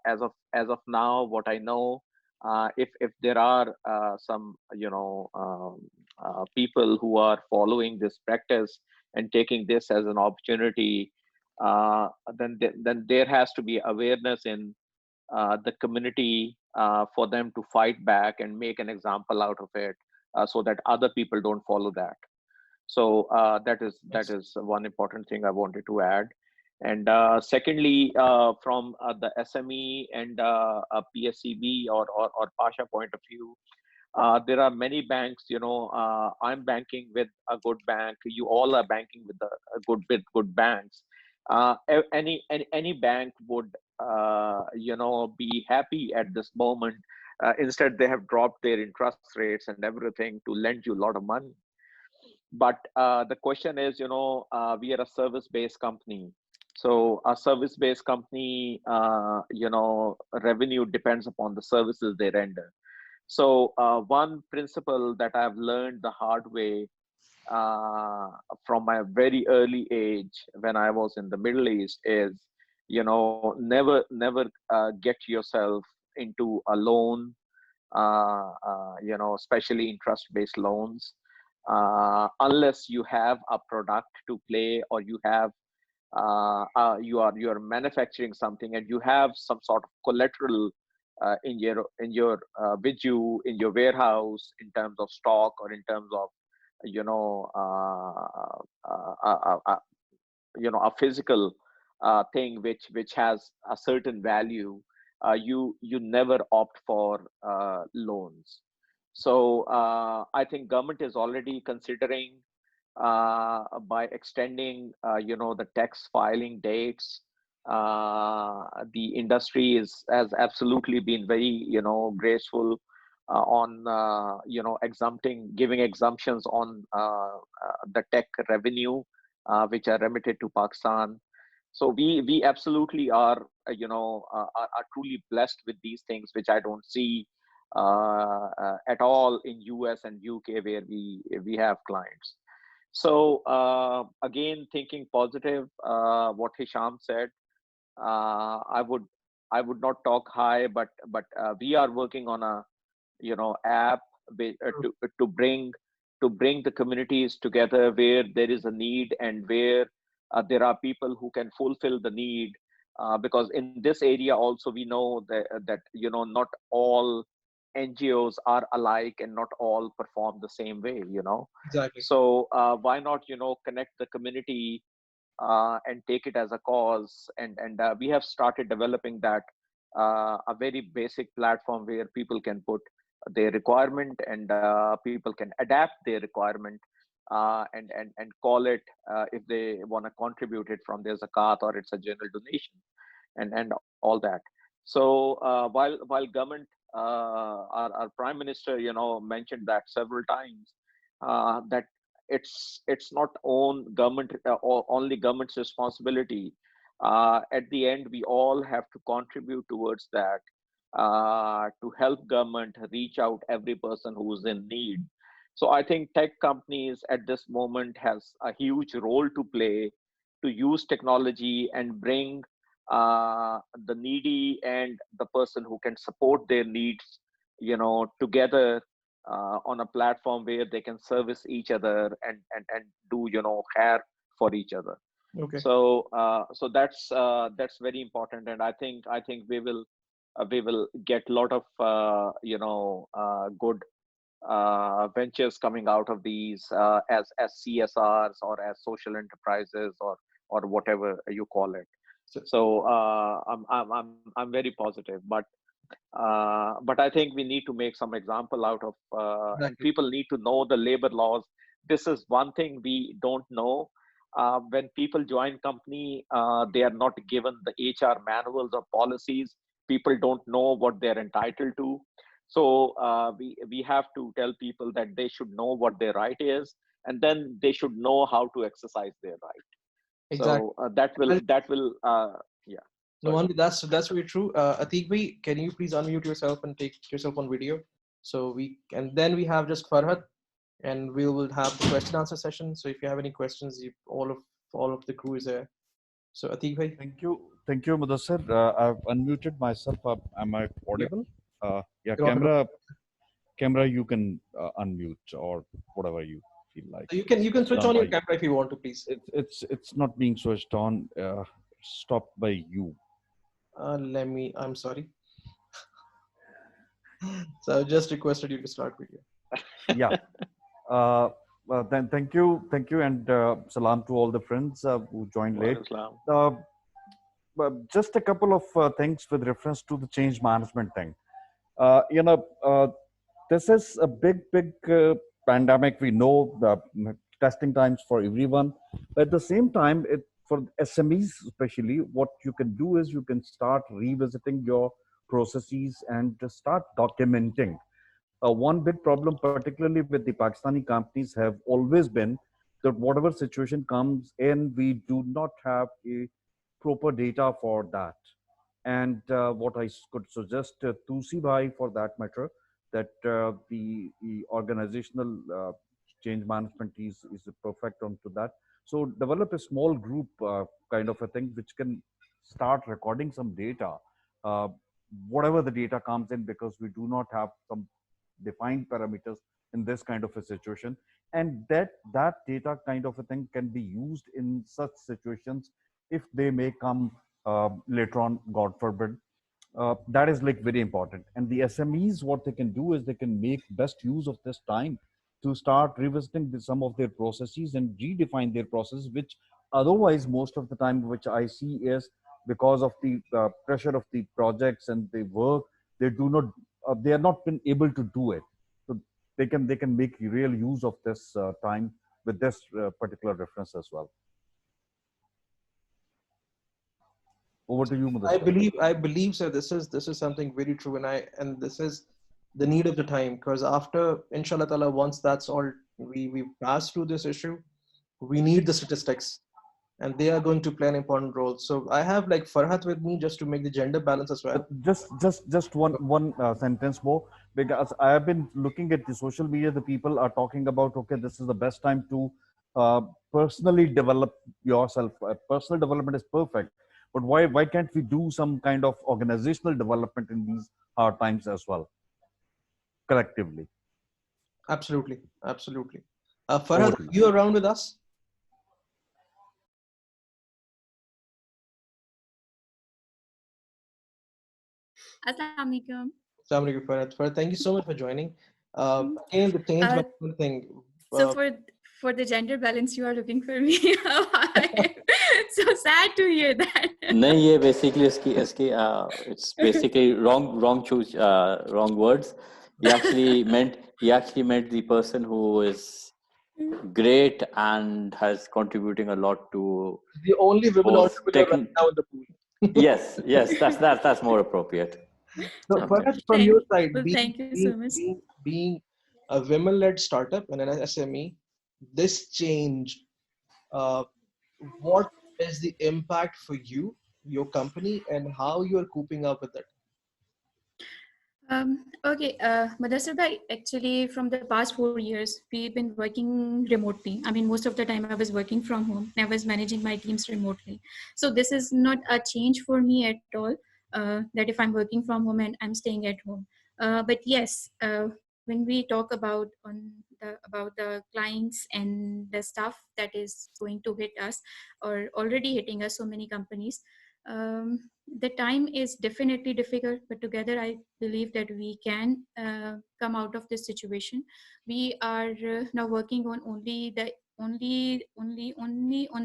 as of now, what I know, if there are some people who are following this practice and taking this as an opportunity, then there has to be awareness in the community for them to fight back and make an example out of it, so that other people don't follow that. So that is one important thing I wanted to add. And secondly, from the SME and PSCB or Pasha point of view, there are many banks. I'm banking with a good bank. You all are banking with good banks. Any bank would be happy at this moment. Instead, they have dropped their interest rates and everything to lend you a lot of money. But the question is, we are a service-based company. So a service-based company, revenue depends upon the services they render. So one principle that I've learned the hard way from my very early age when I was in the Middle East is, never get yourself into a loan, especially interest-based loans, unless you have a product to play, or you have you are manufacturing something and you have some sort of collateral in your with you in your warehouse, in terms of stock or in terms of a physical thing which has a certain value. You never opt for loans. So I think government is already considering by extending the tax filing dates. The industry has absolutely been very graceful on giving exemptions on the tech revenue which are remitted to Pakistan. So we absolutely are are truly blessed with these things, which I don't see at all in US and UK, where we have clients. So again, thinking positive, what Hisham said, I would not talk high, but we are working on a app to bring the communities together where there is a need, and where there are people who can fulfill the need, because in this area also we know that not all NGOs are alike and not all perform the same way, you know. Exactly. So why not, you know, connect the community and take it as a cause? And we have started developing that a very basic platform where people can put their requirement and people can adapt their requirement and call it if they want to contribute it from their zakat or it's a general donation and all that. So while government, our prime minister, you know, mentioned that several times, that it's not only government's responsibility. At the end, we all have to contribute towards that to help government reach out every person who's in need. So I think tech companies at this moment has a huge role to play to use technology and bring the needy and the person who can support their needs, you know, together on a platform where they can service each other and do, you know, care for each other. Okay. So that's very important, and I think we will get a lot of good ventures coming out of these as CSRs or as social enterprises or whatever you call it. So I'm very positive, but I think we need to make some example out of and people need to know the labor laws. This is one thing we don't know. When people join company, they are not given the HR manuals or policies. People don't know what they're entitled to. So we have to tell people that they should know what their right is, and then they should know how to exercise their right. Exactly. So that will yeah. No, only that's very true. Atiq bhai, can you please unmute yourself and take yourself on video? So and then we have just Farhat, and we will have the question answer session. So if you have any questions, all of the crew is there. So Atiq bhai. Thank you, Mudassir. I've unmuted myself. Am I audible? Yeah, camera. You can unmute or whatever you feel like. You can switch on your camera if you want to, please. It's not being switched on. Stopped by you. I'm sorry. So I just requested you to start video. Yeah. Then thank you, and salam to all the friends who joined late. Just a couple of things with reference to the change management thing. This is a big pandemic. We know the testing times for everyone, but at the same time, for SMEs especially, what you can do is you can start revisiting your processes and just start documenting. One big problem, particularly with the Pakistani companies, have always been that whatever situation comes in, we do not have a proper data for that. And what I could suggest Toosy bhai for that matter, that the organizational change management is perfect onto that. So develop a small group kind of a thing which can start recording some data, whatever the data comes in, because we do not have some defined parameters in this kind of a situation, and that data kind of a thing can be used in such situations if they may come later on, God forbid. That is like very important. And the SMEs, what they can do is they can make best use of this time to start revisiting some of their processes and redefine their processes, which otherwise most of the time, which I see is because of the pressure of the projects and the work, they do not, they are not been able to do it. So they can make real use of this time with this particular reference as well. Over to you, Mudassir. I believe so. This is something very true, and this is the need of the time, because after inshallah ta'ala, once that's all we pass through this issue, we need the statistics, and they are going to play an important role. So I have like Farhat with me just to make the gender balance as well. Just one sentence more, because I have been looking at the social media. The people are talking about, okay, this is the best time to personally develop yourself. Personal development is perfect, but why can't we do some kind of organizational development in these hard times as well, collectively? Absolutely. Farhat, are you around with us? Assalamualaikum. Assalamu alaikum, Farhad. Thank you so much for joining. Again, the change Uh, management thing. so for the gender balance, you are looking for me. So sad to hear that. नहीं ये basically इसकी it's basically wrong choose wrong words. He actually meant the person who is great and has contributing a lot to The only women entrepreneur right now in the pool. yes, that's more appropriate. So, Okay. perhaps from your side, Well, thank you so much. being a women-led startup and an SME, this change, what is the impact for you, your company, and how you are coping up with it? Okay, Madasar Bhai, actually from the past 4 years, we've been working remotely. I mean, most of the time I was working from home. I was managing my teams remotely. So this is not a change for me at all, that if I'm working from home and I'm staying at home. But yes, when we talk about the clients and the stuff that is going to hit us or already hitting us, so many companies, the time is definitely difficult, but together I believe that we can come out of this situation. We are now working on only on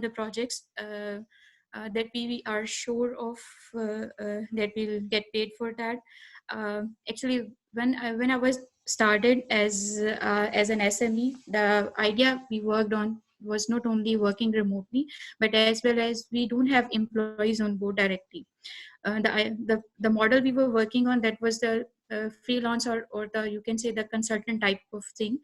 the projects that we are sure of, that we'll get paid for that. Actually, when I was started as an SME, the idea we worked on was not only working remotely, but as well as we don't have employees on board directly. The model we were working on, that was the freelance, or the, you can say, the consultant type of thing.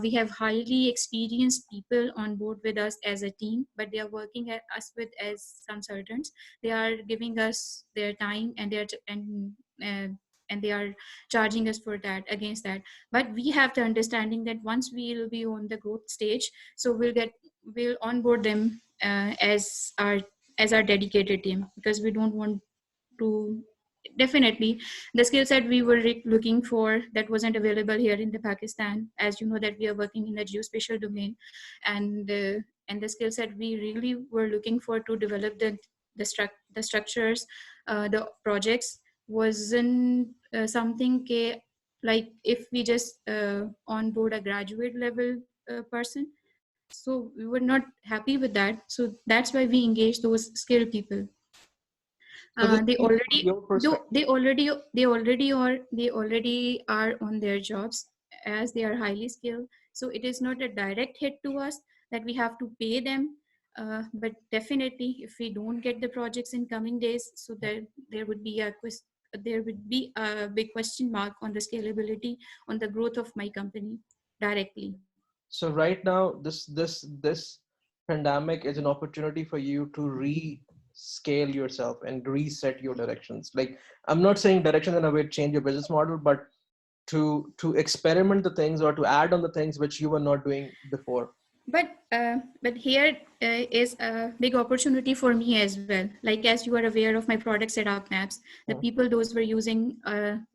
We have highly experienced people on board with us as a team, but they are working at us with as consultants. They are giving us their time, and and they are charging us for that, against that. But we have the understanding that once we will be on the growth stage, so we'll onboard them as our dedicated team, because we don't want to, definitely the skill set we were looking for, that wasn't available here in the Pakistan. As you know, that we are working in the geospatial domain, and the skill set we really were looking for to develop the structures, the projects, wasn't something like if we just onboard a graduate level person. So we were not happy with that, so that's why we engaged those skilled people. So They from already your perspective, they already are on their jobs, as they are highly skilled. So it is not a direct hit to us that we have to pay them. But definitely, if we don't get the projects in coming days, so there would be a big question mark on the scalability, on the growth of my company directly. so right now, this pandemic is an opportunity for you to rescale yourself and reset your directions. Like, I'm not saying direction in a way to change your business model, but to experiment the things or to add on the things which you were not doing before. But here is a big opportunity for me as well. Like, as you are aware of my product setup maps, the people those were using are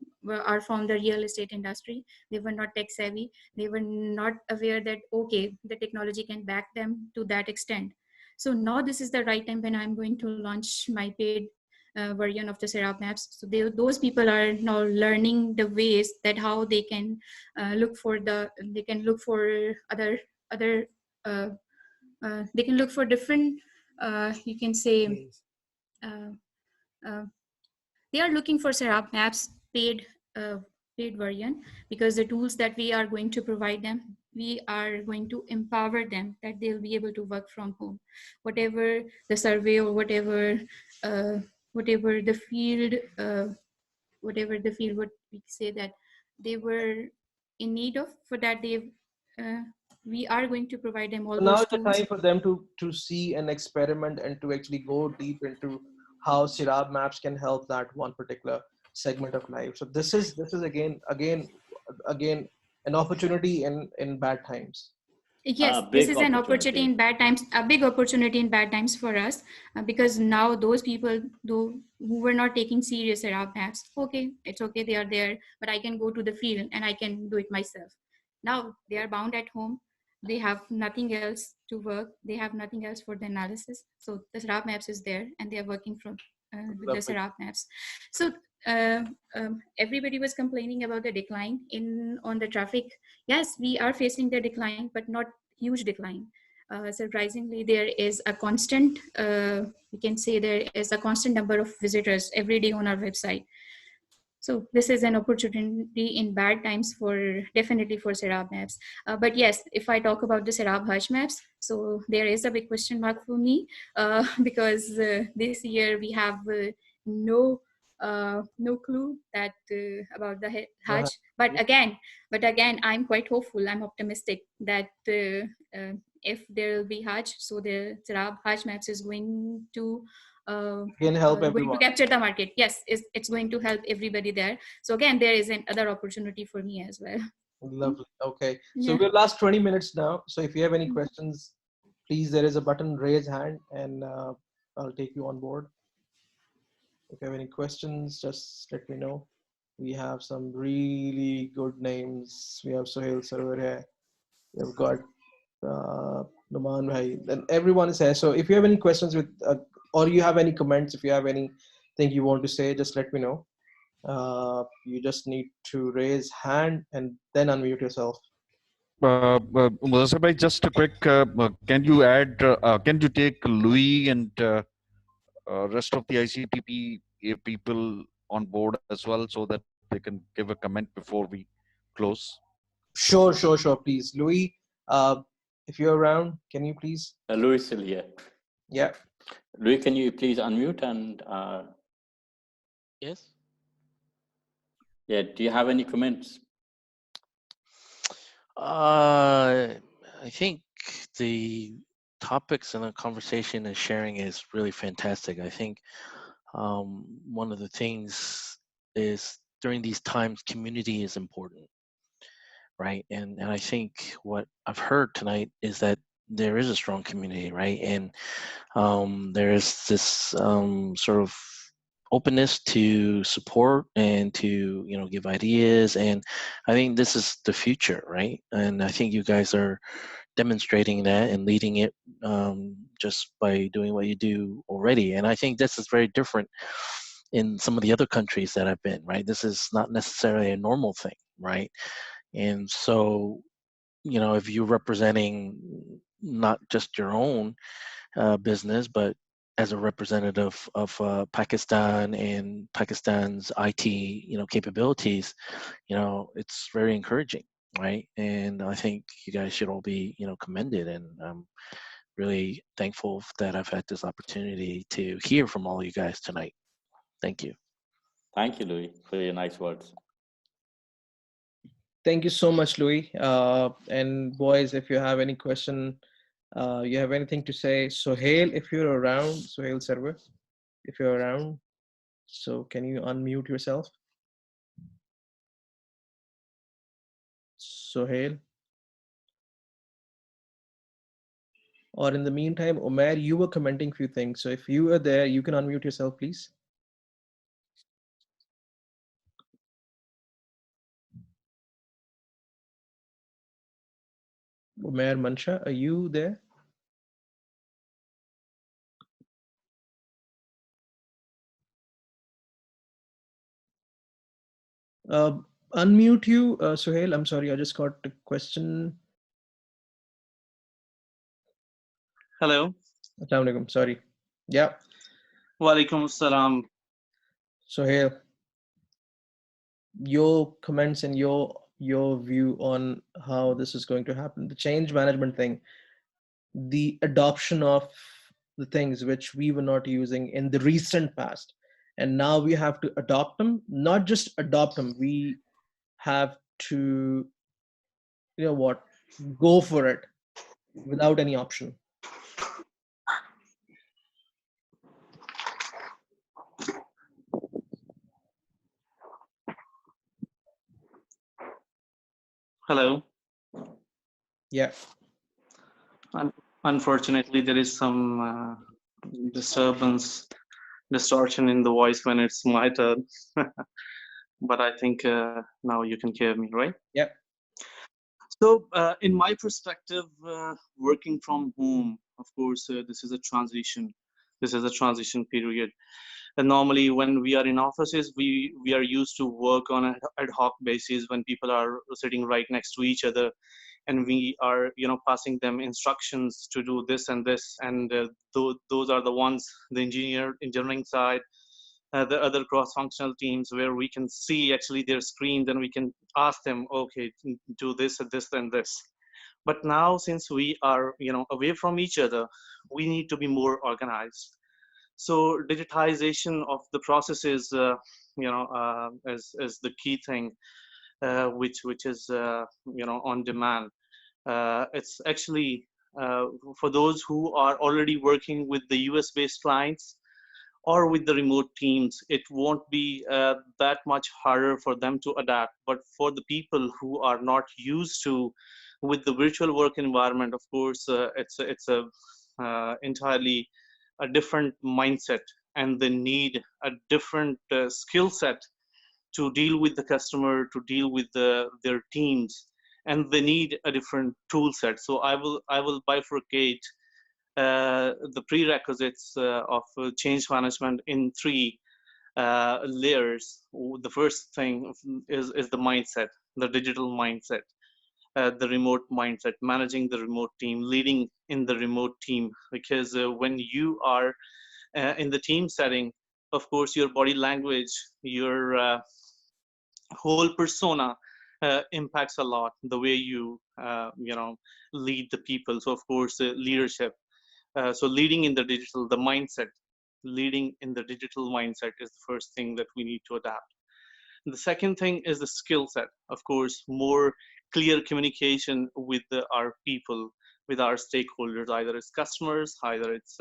from the real estate industry. They were not tech savvy. They were not aware that, okay, the technology can back them to that extent. So now this is the right time when I'm going to launch my paid version of the Serap Maps. So those people are now learning the ways that how they can look for other uh, they can look for different, you can say, uh, uh, they are looking for Serap Maps paid version, because the tools that we are going to provide them, we are going to empower them that they'll be able to work from home, whatever the survey or whatever the field, what we say that they were in need of. For that, uh, we are going to provide them all So now those is the tools. time for them to see and experiment and to actually go deep into how Sirab Maps can help that one particular segment of life. So this is again an opportunity in bad times. Yes, this Big is an opportunity opportunity. in bad times, a big opportunity in bad times for us, because now those people who were not taking serious around maps, okay, it's okay, they are there, but I can go to the field and I can do it myself. Now they are bound at home. They have nothing else to work. They have nothing else for the analysis. So the Serap Maps is there, and they are working from with the Lovely. Serap Maps. So uh, everybody was complaining about the decline on the traffic. Yes, we are facing the decline, but not huge decline. Surprisingly, there is a constant, we can say there is a constant number of visitors every day on our website. So this is an opportunity in bad times for definitely for Serap maps. But yes, if I talk about the Serap Hush maps, so there is a big question mark for me because this year we have no clue that about the Hajj. But again, I'm quite hopeful. I'm optimistic that if there will be Hajj, so the Serap Hajj maps is going to Can help going to everyone. capture the market. Yes, it's going to help everybody there. So again, there is another opportunity for me as well. Lovely. Okay. So Yeah. we're last 20 minutes now. So if you have any questions, please, there is a button, raise hand, and I'll take you on board. If you have any questions, just let me know. We have some really good names. We have Sohail Sarwar here. We've got Numan Bhai. And everyone is here. So if you have any questions with, or you have any comments, if you have anything you want to say, just let me know. You just need to raise hand and then unmute yourself. Muzaffar bhai, just a quick, can you add, can you take Louis and rest of the ICTP people on board as well so that they can give a comment before we close? Sure, please. Louis, if you're around, can you please? Louis is still here. Yeah. Louis, can you please unmute and Yes. yeah, do you have any comments? I think the topics and the conversation and sharing is really fantastic. I think one of the things is during these times, community is important, right? And I think what I've heard tonight is that there is a strong community, right? And there is this sort of openness to support and to give ideas, and I think this is the future, right? And I think you guys are demonstrating that and leading it just by doing what you do already. And I think this is very different in some of the other countries that I've been, right? This is not necessarily a normal thing, right? And so if you're representing not just your own business, but as a representative of Pakistan and Pakistan's IT, capabilities, it's very encouraging, right? And I think you guys should all be, commended. And I'm really thankful that I've had this opportunity to hear from all you guys tonight. Thank you. Thank you, Louis, for your nice words. Thank you so much, Louis. And boys, if you have any question, you have anything to say, Sohail, if you're around, Sohail Sarwar, if you're around, so can you unmute yourself? Sohail. Or in the meantime, Omer, you were commenting a few things. So if you are there, you can unmute yourself, please. Umair Mansha, are you there? Unmute you, Suhail. I'm sorry, I just got a question. Hello. Assalamu alaikum. Sorry. Yeah. Walaikum assalam. Suhail, your comments and your view on how this is going to happen, the change management thing, the adoption of the things which we were not using in the recent past, and now we have to adopt them. Not just adopt them, we have to, go for it without any option. Hello. Yeah. Unfortunately, there is some distortion in the voice when it's my turn. But I think now you can hear me, right? Yeah. So in my perspective, working from home, of course, this is a transition. This is a transition period. And normally when we are in offices, we are used to work on an ad hoc basis when people are sitting right next to each other, and we are, you know, passing them instructions to do this and this, and those are the ones, the engineering side, the other cross-functional teams, where we can see actually their screens and we can ask them, okay, do this and this and this. But now, since we are, you know, away from each other, we need to be more organized. So digitization of the processes, you know, is the key thing, which is, you know, on demand. It's actually for those who are already working with the US based clients or with the remote teams, it won't be that much harder for them to adapt. But for the people who are not used to with the virtual work environment, of course, it's a entirely a different mindset, and they need a different skill set to deal with the customer, to deal with their teams, and they need a different tool set. So I will bifurcate the prerequisites of change management in three layers. The first thing is the mindset, the digital mindset, the remote mindset, managing the remote team, leading in the remote team. Because when you are in the team setting, of course, your body language, your whole persona impacts a lot the way you you know, lead the people. So of course, leadership. So leading in the digital, the mindset, leading in the digital mindset is the first thing that we need to adapt. The second thing is the skill set. Of course, more clear communication with our people, with our stakeholders, either it's customers, either it's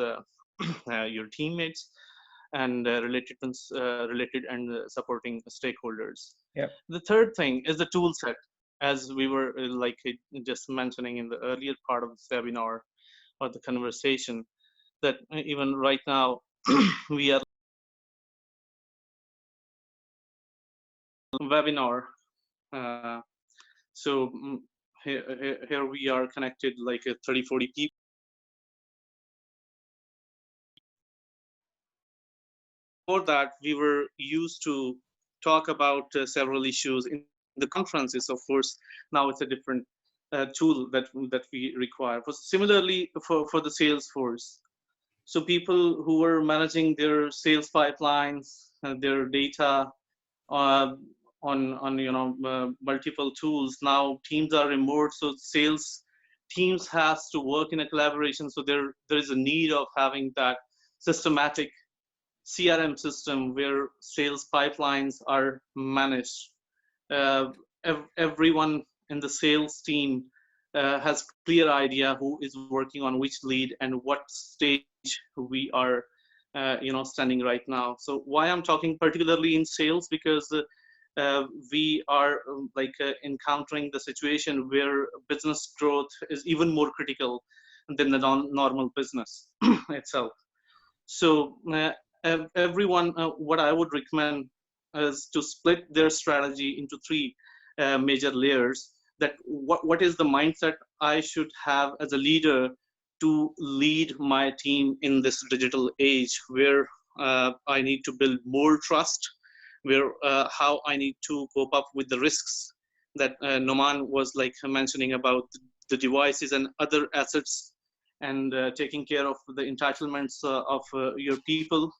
your teammates, and related and supporting stakeholders. Yep. The third thing is the tool set, as we were like just mentioning in the earlier part of this webinar or the conversation, that even right now we are webinar. Uh, so here we are connected like 30-40 people. Before that, we were used to talk about several issues in the conferences. Of course, now it's a different tool that we require. Similarly, for the Salesforce. So people who were managing their sales pipelines, their data uh, on you know, multiple tools. Now teams are remote, so sales teams has to work in a collaboration. So there is a need of having that systematic CRM system where sales pipelines are managed. Everyone in the sales team has clear idea who is working on which lead and what stage we are you know, standing right now. So why I'm talking particularly in sales, because we are encountering the situation where business growth is even more critical than the normal business itself. So everyone, what I would recommend is to split their strategy into three major layers. That what is the mindset I should have as a leader to lead my team in this digital age, where I need to build more trust, where how I need to cope up with the risks that Noman was like mentioning about the devices and other assets, and taking care of the entitlements of your people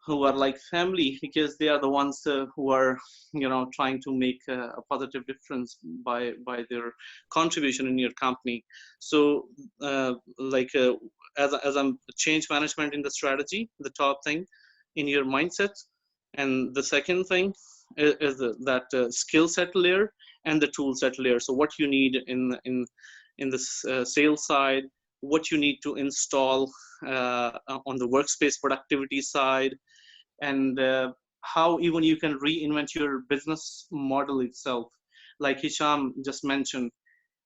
who are like family, because they are the ones who are, you know, trying to make a positive difference by their contribution in your company. So as I'm change management in the strategy, the top thing in your mindset, and the second thing is that skill set layer and the tool set layer. So what you need in the sales side, what you need to install on the workspace productivity side, and how even you can reinvent your business model itself. Like Hisham just mentioned,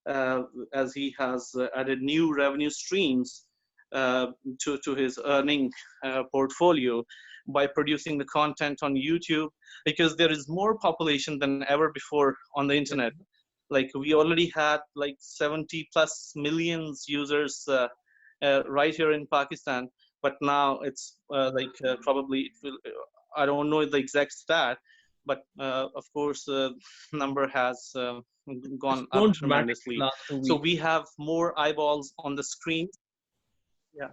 as he has added new revenue streams to his earning portfolio by producing the content on YouTube, because there is more population than ever before on the internet. Like we already had like 70+ million users right here in Pakistan, but now it's probably it will. I don't know the exact stat, but of course, number has It's gone up grown dramatically tremendously. last 2 So weeks. we have more eyeballs on the screen. Yeah,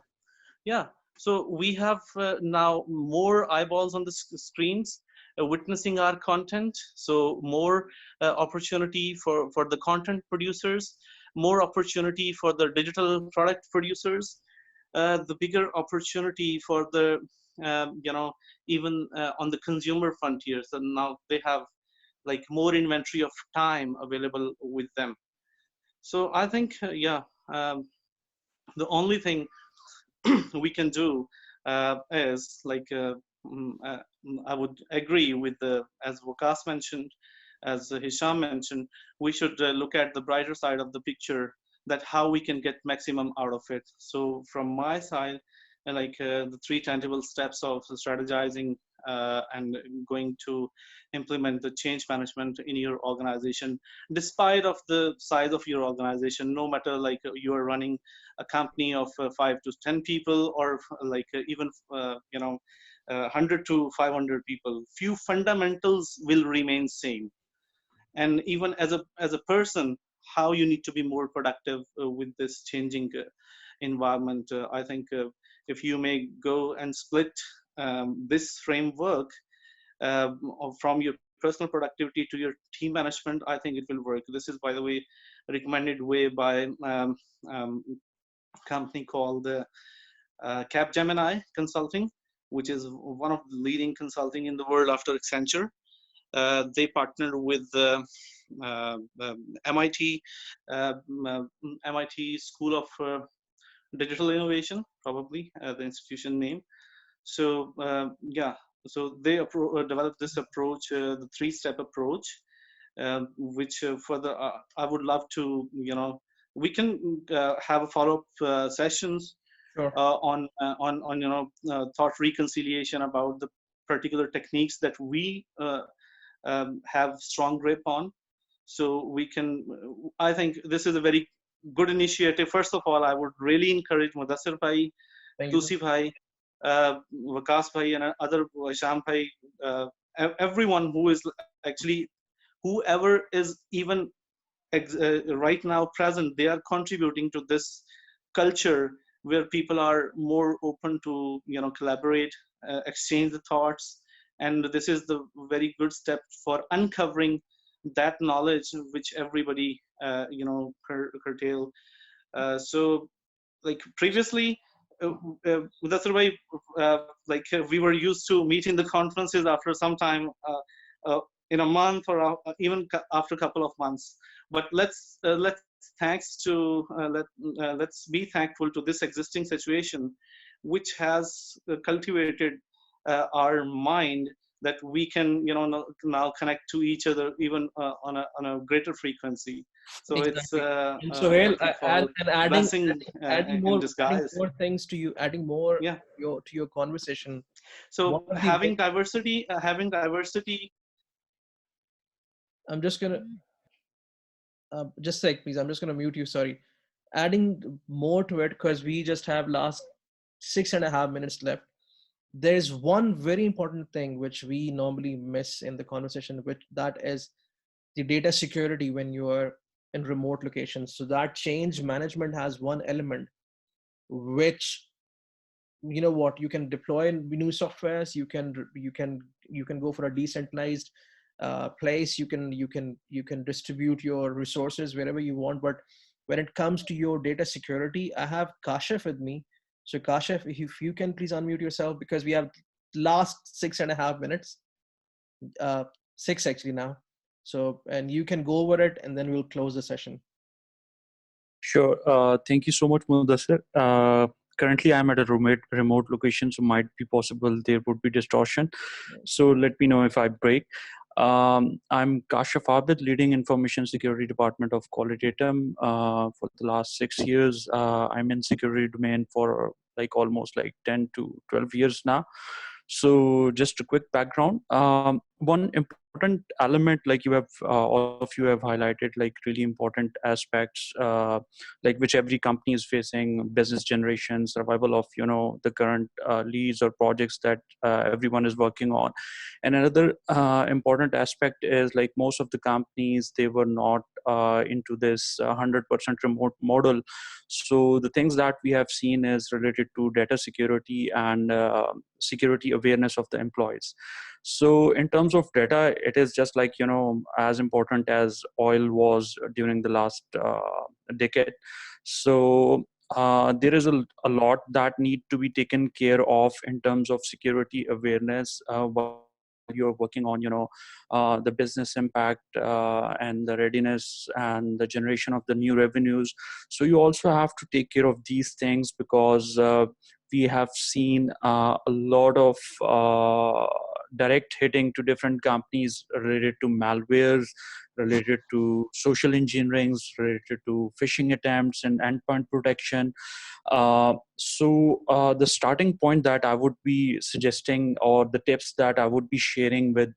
yeah. So we have now more eyeballs on the screens witnessing our content. So more opportunity for the content producers, more opportunity for the digital product producers, the bigger opportunity for the even on the consumer frontier. So now they have like more inventory of time available with them. So I think the only thing we can do is I would agree with as Wakas mentioned, as Hisham mentioned, we should look at the brighter side of the picture, that how we can get maximum out of it. So from my side, the 3 tangible steps of strategizing and going to implement the change management in your organization, despite of the size of your organization, no matter you are running a company of 5 to 10 people, or even 100 to 500 people, few fundamentals will remain same. And even as a person, how you need to be more productive with this changing environment. I think if you may go and split this framework from your personal productivity to your team management, I think it will work. This is, by the way, recommended way by company called AppsGenii Consulting, which is one of the leading consulting in the world after Accenture. They partnered with MIT School of Digital Innovation, probably the institution name. So so they developed this approach, the 3-step approach, which further I would love to, we can have a follow-up sessions Sure. on thought reconciliation about the particular techniques that we have strong grip on. So we can, I think this is a very good initiative. First of all, I would really encourage Mudassir Bhai, Toosy Bhai, Wakas Bhai, and other Sham Bhai, everyone who is actually, whoever is even right now present, they are contributing to this culture where people are more open to collaborate, exchange the thoughts, and this is the very good step for uncovering that knowledge which everybody curtail. So like previously, that's why we were used to meet in the conferences after some time, in a month, or even after a couple of months. But let's be thankful to this existing situation, which has cultivated our mind, that we can now connect to each other even on a greater frequency. So Exactly. it's And Sohail, what we call blessing adding in more disguise. things to you, adding more Yeah. to your conversation. So having diversity, I'm just gonna just a sec, please. I'm just gonna mute you. Sorry. Adding more to it, because we just have last 6.5 minutes left. There's one very important thing which we normally miss in the conversation, which that is the data security when you are in remote locations. So that change management has one element which, you can deploy new softwares, you can go for a decentralized place, you can distribute your resources wherever you want. But when it comes to your data security, I have Kashif with me. So Kashif, if you can please unmute yourself, because we have last 6.5 minutes, 6 actually now. So, and you can go over it and then we'll close the session. Sure. Thank you so much, Mudassir. Currently, I'm at a remote location, so might be possible there would be distortion. So let me know if I break. I'm Kashif Abid, leading information security department of Qualitatum. For the last 6 years, I'm in security domain for almost 10 to 12 years now. So just a quick background. One important element, like you have all of you have highlighted, like really important aspects, like which every company is facing: business generation, survival of the current leads or projects that everyone is working on. And another important aspect is, like, most of the companies, they were not into this 100% remote model. So the things that we have seen is related to data security and security awareness of the employees. So in terms of data, it is just like, as important as oil was during the last decade. So there is a lot that need to be taken care of in terms of security awareness while you're working on, the business impact and the readiness and the generation of the new revenues. So you also have to take care of these things, because we have seen a lot of direct hitting to different companies related to malwares, related to social engineering, related to phishing attempts and endpoint protection. So the starting point that I would be suggesting, or the tips that I would be sharing with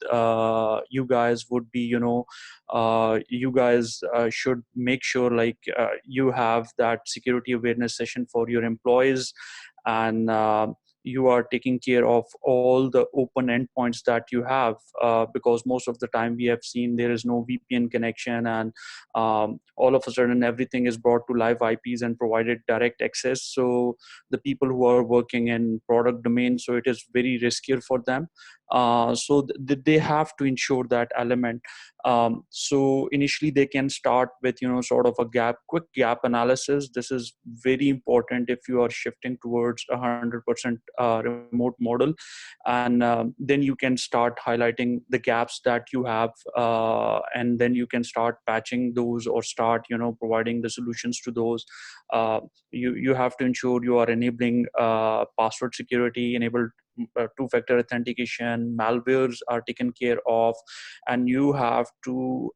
you guys, would be, you guys should make sure, like, you have that security awareness session for your employees, and you are taking care of all the open endpoints that you have, because most of the time we have seen there is no VPN connection, and all of a sudden everything is brought to live IPs and provided direct access. So the people who are working in product domain, so it is very riskier for them. So they have to ensure that element. So initially they can start with, sort of a quick gap analysis. This is very important if you are shifting towards 100% remote model. And then you can start highlighting the gaps that you have, and then you can start patching those, or start, providing the solutions to those. You have to ensure you are enabling password security, enable two-factor authentication, malwares are taken care of, and you have to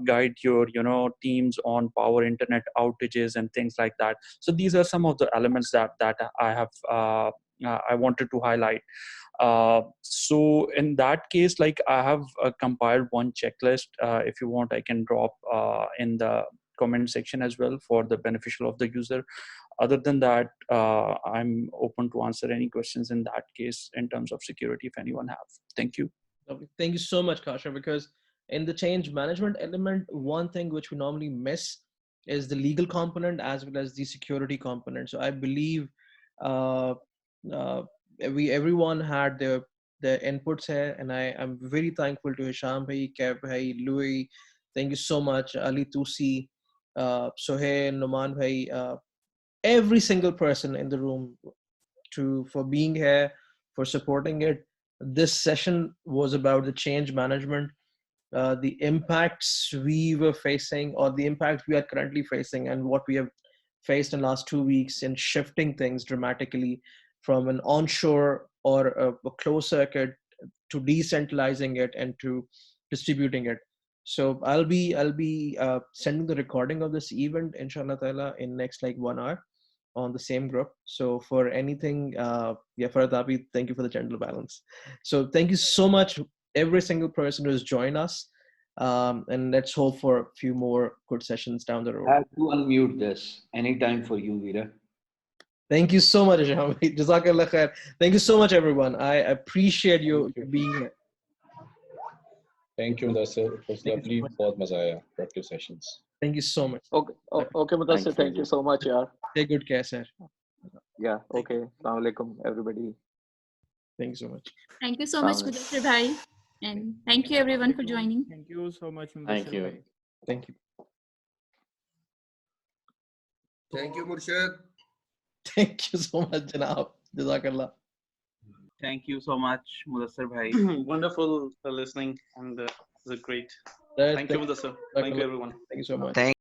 guide your teams on power internet outages and things like that. So these are some of the elements that I have I wanted to highlight. So in that case, like, I have compiled one checklist. If you want, I can drop in the comment section as well for the beneficial of the user. Other than that, I'm open to answer any questions in that case in terms of security, if anyone have. Thank you. Thank you so much, Kasha, because in the change management element, one thing which we normally miss is the legal component as well as the security component. So I believe everyone had their inputs here, and I'm very thankful to Hisham bhai, Kev bhai, Louis. Thank you so much, Ali Toosy, Sohail, Noman bhai, every single person in the room for being here, for supporting it. This session was about the change management, the impacts we were facing, or the impacts we are currently facing, and what we have faced in the last 2 weeks in shifting things dramatically from an onshore or a closed circuit to decentralizing it and to distributing it. So I'll be sending the recording of this event, inshallah ta'ala, in next like 1 hour on the same group. So for anything, Farhad Abi, thank you for the gentle balance. So thank you so much, every single person who's joined us. And let's hope for a few more good sessions down the road. I have to unmute this anytime for you, Veera. Thank you so much, Jazakallah khair. Thank you so much, everyone. I appreciate you being here. Thank you, Mudassir. It was lovely. बहुत मजा आया productive sessions. Thank you so much. Okay, Mudassir, thank you so much, yaar. Take good care, sir. Yeah, okay. Assalamu alaikum, everybody. Thank you so much. Thank you so much, Mudassir bhai. And thank you everyone for joining. Thank you so much, Thank you. Thank you. Thank you, Murshid. Thank you so much, Janab. Jazakallah. Thank you so much, Mudassir bhai. Wonderful listening, and it was great. Thank you, Mudassir. Thank you, everyone. Thank you so much. Thank